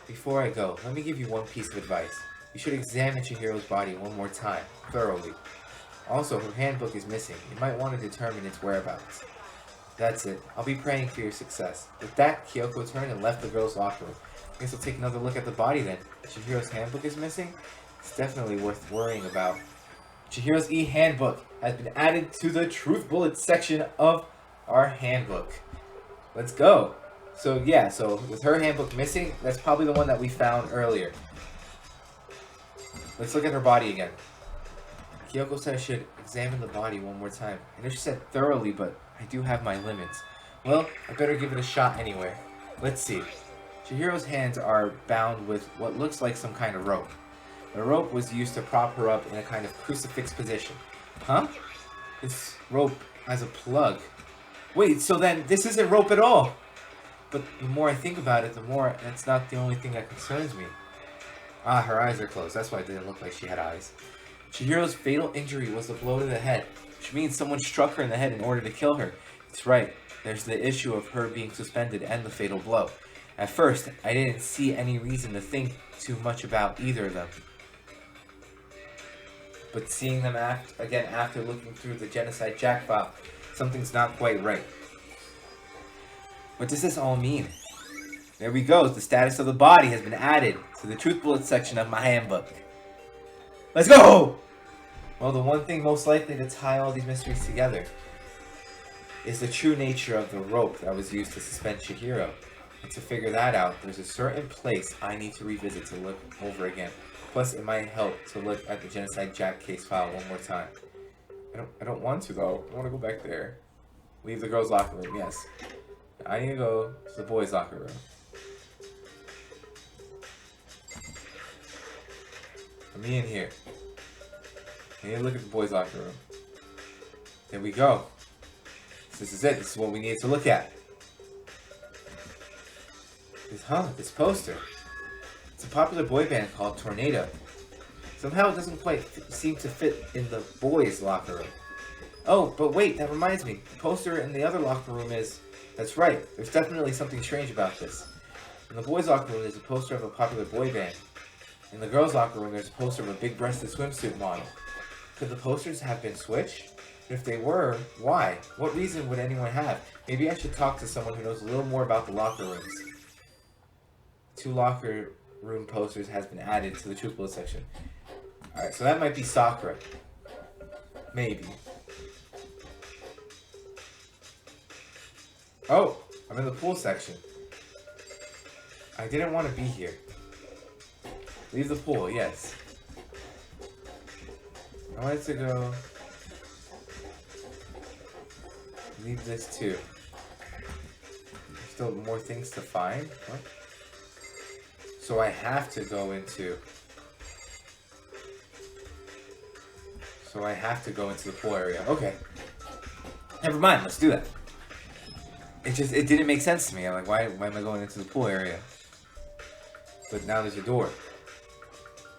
before I go, let me give you one piece of advice. You should examine Chihiro's body one more time, thoroughly. Also, her handbook is missing. You might want to determine its whereabouts. That's it. I'll be praying for your success. With that, Kyoko turned and left the girls' locker room. I guess I'll take another look at the body then. Chihiro's handbook is missing? It's definitely worth worrying about. Chihiro's e-handbook has been added to the Truth Bullet section of our handbook. Let's go. So yeah, so with her handbook missing, that's probably the one that we found earlier. Let's look at her body again. Kyoko said I should examine the body one more time. I know she said thoroughly, but I do have my limits. Well, I better give it a shot anyway. Let's see. Chihiro's hands are bound with what looks like some kind of rope. The rope was used to prop her up in a kind of crucifix position. Huh? This rope has a plug. Wait, so then this isn't rope at all! But the more I think about it, the more that's not the only thing that concerns me. Ah, her eyes are closed. That's why it didn't look like she had eyes. Chihiro's fatal injury was a blow to the head, which means someone struck her in the head in order to kill her. That's right. There's the issue of her being suspended and the fatal blow. At first, I didn't see any reason to think too much about either of them. But seeing them act again after looking through the Genocide Jack file, something's not quite right. What does this all mean? There we go. The status of the body has been added to the Truth Bullet section of my handbook. Let's go! Well, the one thing most likely to tie all these mysteries together is the true nature of the rope that was used to suspend Chihiro. And to figure that out, there's a certain place I need to revisit to look over again. Plus, it might help to look at the Genocide Jack case file one more time. I don't want to, though. I want to go back there. Leave the girls' locker room, yes. I need to go to the boys' locker room. Let me in here. I need to look at the boys' locker room. There we go. This is it. This is what we need to look at. This poster. It's a popular boy band called Tornado. Somehow it doesn't quite seem to fit in the boys' locker room. Oh, but wait, that reminds me. The poster in the other locker room is... That's right. There's definitely something strange about this. In the boys' locker room, there's a poster of a popular boy band. In the girls' locker room, there's a poster of a big-breasted swimsuit model. Could the posters have been switched? If they were, why? What reason would anyone have? Maybe I should talk to someone who knows a little more about the locker rooms. 2 locker room posters has been added to the truth bullet section. Alright, so that might be Sakura. Maybe. Oh, I'm in the pool section. I didn't want to be here. Leave the pool, yes. I wanted to go... Leave this too. There's still more things to find? What? So I have to go into... So I have to go into the pool area. Okay. Never mind, let's do that. It didn't make sense to me. I'm like, why am I going into the pool area? But now there's a door.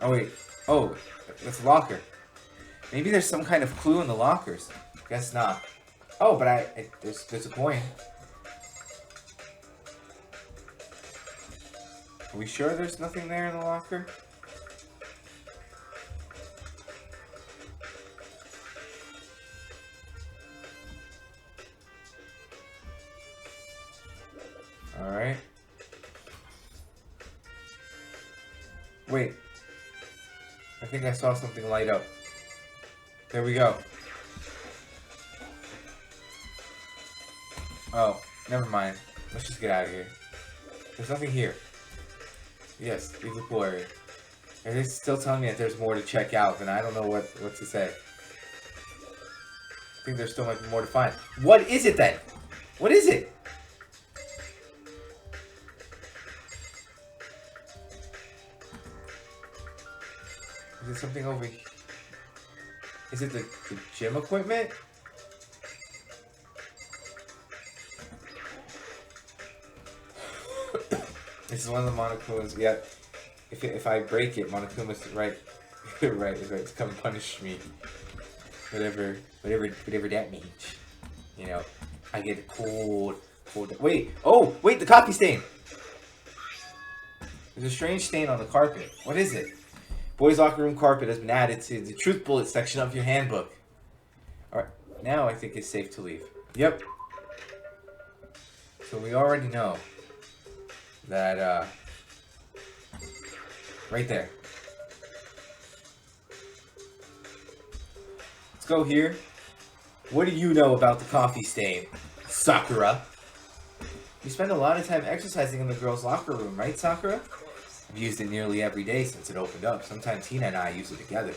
Oh wait. Oh, that's a locker. Maybe there's some kind of clue in the lockers. Guess not. Oh, but there's a coin. Are we sure there's nothing there in the locker? Alright. Wait. I think I saw something light up. There we go. Oh, never mind. Let's just get out of here. There's nothing here. Yes, leave the pool area. And it's still telling me that there's more to check out, then I don't know what to say. I think there still might be more to find. What is it then? What is it? Is it something over here? Is it the gym equipment? This is one of the Monokumas. Yeah. If I break it, Monokuma's right. right. To come punish me. Whatever that means. You know, I get cold. Wait. Oh, wait. The coffee stain. There's a strange stain on the carpet. What is it? Boys' locker room carpet has been added to the truth bullet section of your handbook. Alright, now I think it's safe to leave. Yep. So we already know that, right there. Let's go here. What do you know about the coffee stain, Sakura? You spend a lot of time exercising in the girls' locker room, right, Sakura? I've used it nearly every day since it opened up. Sometimes Tina and I use it together.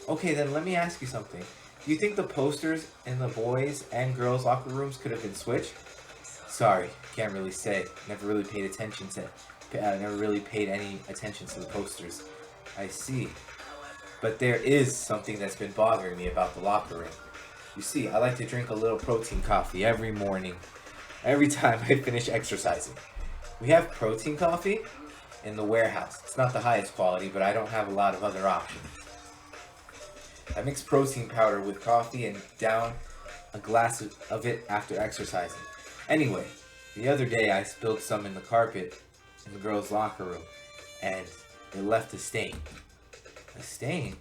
Okay, then let me ask you something. Do you think the posters in the boys' and girls' locker rooms could have been switched? Sorry, can't really say. Never really paid attention to... never really paid any attention to the posters. I see. But there is something that's been bothering me about the locker room. You see, I like to drink a little protein coffee every morning. Every time I finish exercising. We have protein coffee in the warehouse. It's not the highest quality, but I don't have a lot of other options. I mix protein powder with coffee and down a glass of it after exercising. Anyway, the other day I spilled some in the carpet in the girls' locker room, and it left a stain. A stain?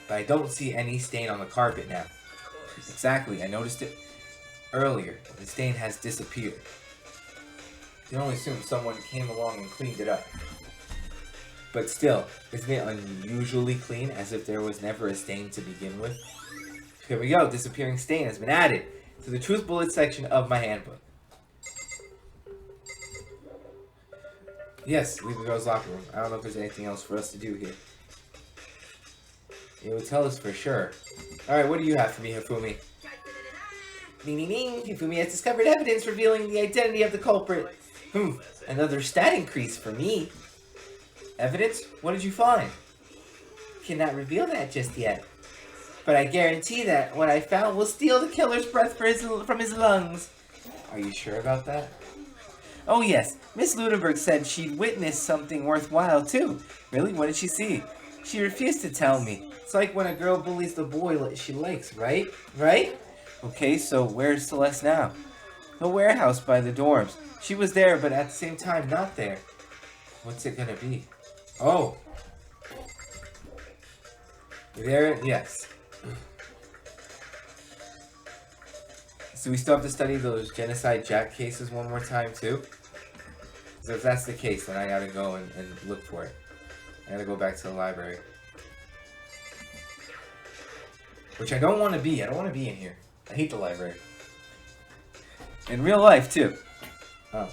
But I don't see any stain on the carpet now. Exactly, I noticed it earlier. The stain has disappeared. You can only assume someone came along and cleaned it up. But still, isn't it unusually clean, as if there was never a stain to begin with? Here we go, disappearing stain has been added to the truth bullet section of my handbook. Yes, leave the girls' locker room. I don't know if there's anything else for us to do here. It would tell us for sure. Alright, what do you have for me, Hifumi? Ding ding ding! Hifumi has discovered evidence revealing the identity of the culprit. Another stat increase for me. Evidence? What did you find? Cannot reveal that just yet. But I guarantee that what I found will steal the killer's breath from his lungs. Are you sure about that? Oh yes, Miss Ludenberg said she'd witnessed something worthwhile too. Really? What did she see? She refused to tell me. It's like when a girl bullies the boy she likes, right? Right? Okay, so where's Celeste now? The warehouse by the dorms. She was there, but at the same time not there. What's it gonna be? Oh. There, yes. So we still have to study those genocide Jack cases one more time too? So if that's the case, then I gotta go and look for it. I gotta go back to the library. Which I don't want to be. I don't want to be in here. I hate the library. In real life too. Oh.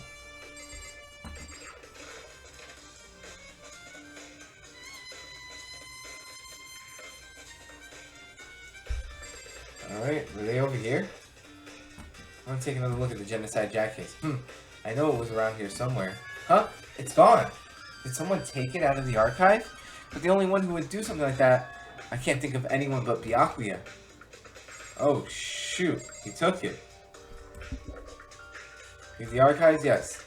Alright, were they over here? I'm gonna take another look at the genocide Jack case. I know it was around here somewhere. Huh? It's gone. Did someone take it out of the archive? But the only one who would do something like that, I can't think of anyone but Byakuya. Oh shoot, he took it. Leave the archives? Yes.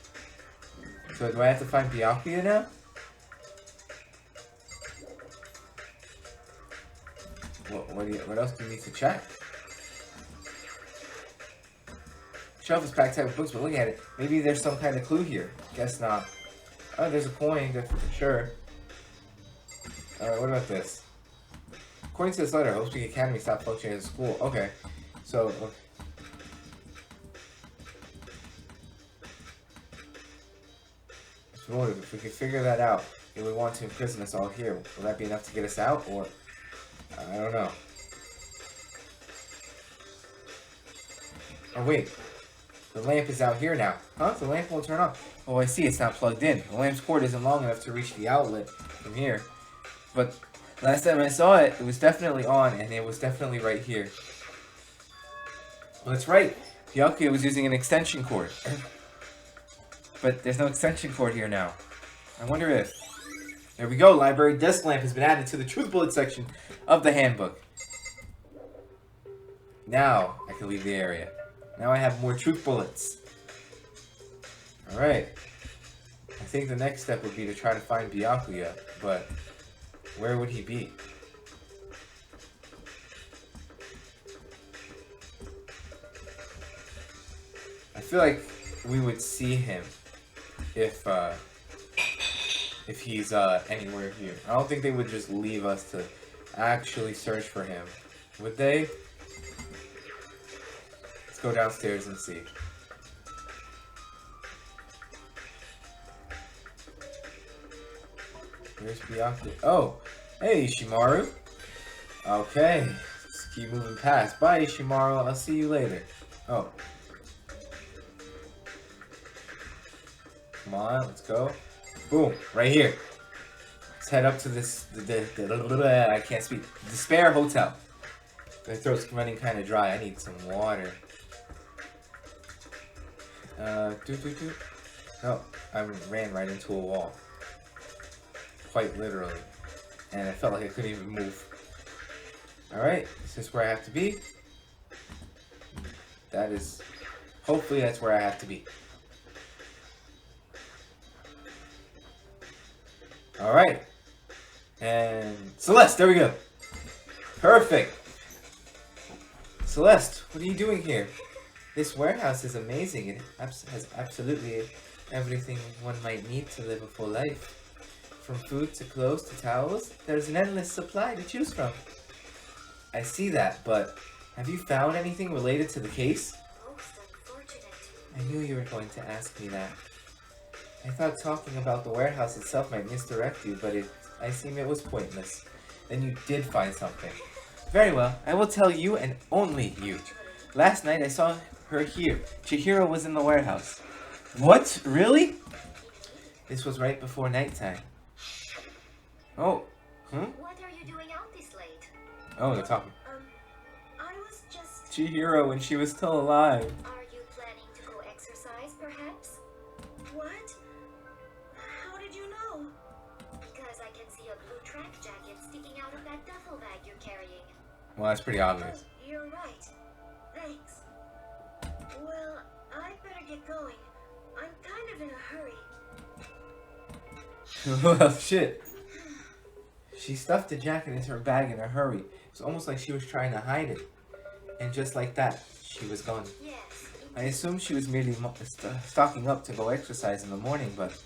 So do I have to find Byakuya now? What else do you need to check? Shelf is packed tight with books, but look at it. Maybe there's some kind of clue here. Guess not. Oh, there's a coin, that's for sure. Alright, what about this? According to this letter, Hope Street Academy stopped functioning as a school. Okay. So, motive. If we could figure that out, it would want to imprison us all here. Will that be enough to get us out, or I don't know. Oh wait, the lamp is out here now. Huh? The lamp won't turn on. Oh, I see. It's not plugged in. The lamp's cord isn't long enough to reach the outlet from here. But last time I saw it, it was definitely on, and it was definitely right here. Well, that's right. Byakuya was using an extension cord. But there's no extension cord here now. I wonder if... There we go. Library desk lamp has been added to the truth bullet section of the handbook. Now I can leave the area. Now I have more truth bullets. Alright. I think the next step would be to try to find Byakuya, but where would he be? I feel like we would see him if he's anywhere here. I don't think they would just leave us to actually search for him. Would they? Let's go downstairs and see. Where's Byakuya? Oh! Hey, Ishimaru! Okay. Let's keep moving past. Bye, Ishimaru. I'll see you later. Oh. Come on, let's go. Boom, right here. Let's head up to this, I can't speak, Despair Hotel. My throat's running kind of dry. I need some water. No, I ran right into a wall. Quite literally. And I felt like I couldn't even move. Alright, is this where I have to be? That is, hopefully that's where I have to be. Alright. And Celeste, there we go. Perfect. Celeste, what are you doing here? This warehouse is amazing. It has absolutely everything one might need to live a full life. From food to clothes to towels, there's an endless supply to choose from. I see that, but have you found anything related to the case? Most unfortunate. I knew you were going to ask me that. I thought talking about the warehouse itself might misdirect you, but I seem it was pointless. Then you did find something. Very well, I will tell you and only you. Last night I saw her here. Chihiro was in the warehouse. What? Really? This was right before nighttime. Oh. What are you doing out this late? Oh, they're talking. I was just... Chihiro when she was still alive. Are you planning to go exercise, perhaps? What? How did you know? Because I can see a blue track jacket sticking out of that duffel bag you're carrying. Well, that's pretty obvious. Oh, you're right. Thanks. Well, I better get going. I'm kind of in a hurry. Well, shit. She stuffed the jacket into her bag in a hurry. It's almost like she was trying to hide it. And just like that, she was gone. Yes. I assumed she was merely stocking up to go exercise in the morning, but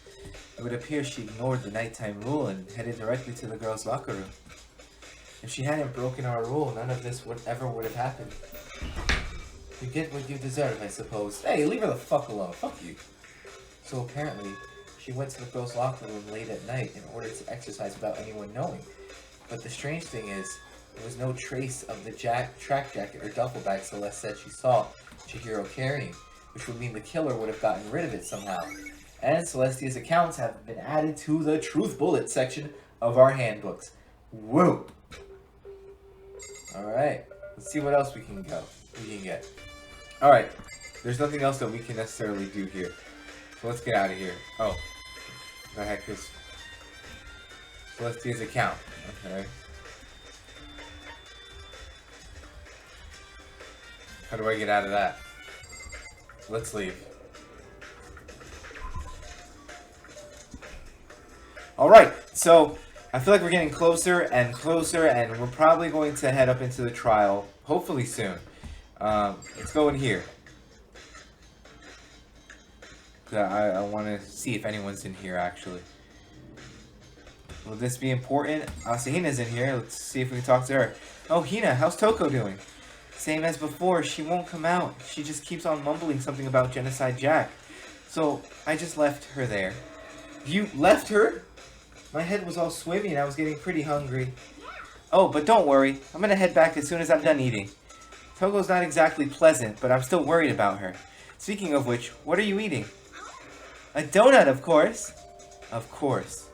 it would appear she ignored the nighttime rule and headed directly to the girls' locker room. If she hadn't broken our rule, none of this would have happened. You get what you deserve, I suppose. Hey, leave her the fuck alone. Fuck you. So apparently, she went to the girls' locker room late at night in order to exercise without anyone knowing. But the strange thing is, there was no trace of the track jacket or duffel bag Celeste said she saw Chihiro carrying, which would mean the killer would have gotten rid of it somehow. And Celestia's accounts have been added to the Truth Bullet section of our handbooks. Woo! Alright, let's see what else we can get. Alright, there's nothing else that we can necessarily do here. So let's get out of here. Oh, the heck is Celestia's account. Okay. How do I get out of that? Let's leave. Alright, so I feel like we're getting closer and closer, and we're probably going to head up into the trial, hopefully soon. Let's go in here. I want to see if anyone's in here, actually. Will this be important? Hina's in here. Let's see if we can talk to her. Oh, Hina, how's Toko doing? Same as before. She won't come out. She just keeps on mumbling something about Genocide Jack. So, I just left her there. You left her? My head was all swimmy and I was getting pretty hungry. Oh, but don't worry. I'm gonna head back as soon as I'm done eating. Toko's not exactly pleasant, but I'm still worried about her. Speaking of which, what are you eating? A donut, of course. Of course.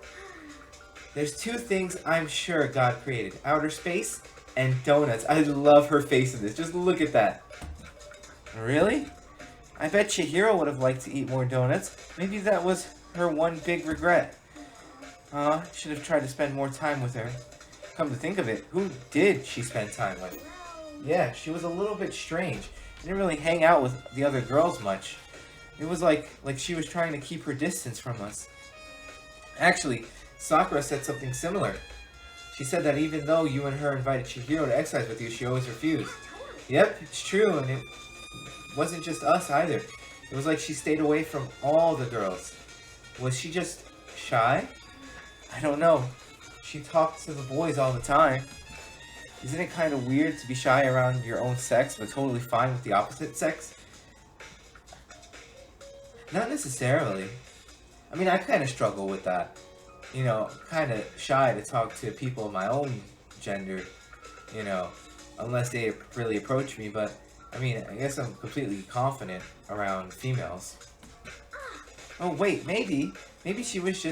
There's two things I'm sure God created. Outer space and donuts. I love her face in this. Just look at that. Really? I bet Chihiro would have liked to eat more donuts. Maybe that was her one big regret. Should have tried to spend more time with her. Come to think of it, who did she spend time with? Yeah, she was a little bit strange. Didn't really hang out with the other girls much. It was like she was trying to keep her distance from us. Actually, Sakura said something similar. She said that even though you and her invited Chihiro to exercise with you, she always refused. Yep, it's true, and it wasn't just us either. It was like she stayed away from all the girls. Was she just shy? I don't know. She talked to the boys all the time. Isn't it kind of weird to be shy around your own sex, but totally fine with the opposite sex? Not necessarily. I mean, I kind of struggle with that. You know, kind of shy to talk to people of my own gender, you know, unless they really approach me, but, I mean, I guess I'm completely confident around females. Oh, wait, maybe she was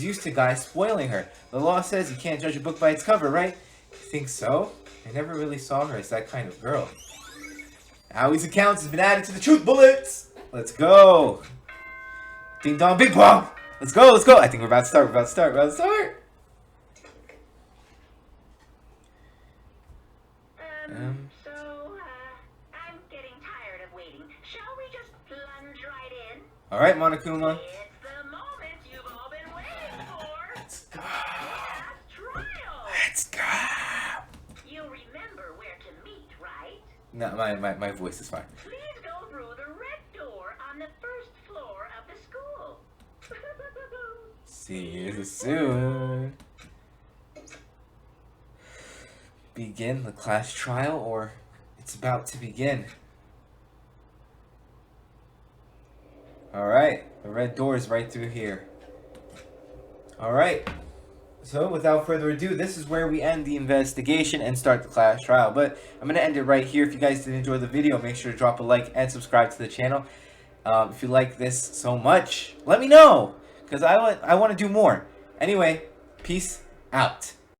used to guys spoiling her. The law says you can't judge a book by its cover, right? You think so? I never really saw her as that kind of girl. Awie's accounts has been added to the Truth Bullets! Let's go! Ding dong, big bong! Let's go, let's go! I think we're about to start, we're about to start! I'm getting tired of waiting. Shall we just plunge right in? Alright, Monokuma. It's the moment you've all been waiting for. Let's go! Last trial. Let's go! You remember where to meet, right? No, my voice is fine. Please go through the red door on the first floor of the school. See you soon. Begin the class trial, or it's about to begin. Alright, the red door is right through here. Alright, so without further ado, this is where we end the investigation and start the class trial. But I'm going to end it right here. If you guys did enjoy the video, make sure to drop a like and subscribe to the channel. If you like this so much, let me know, because I want to do more. Anyway, peace out.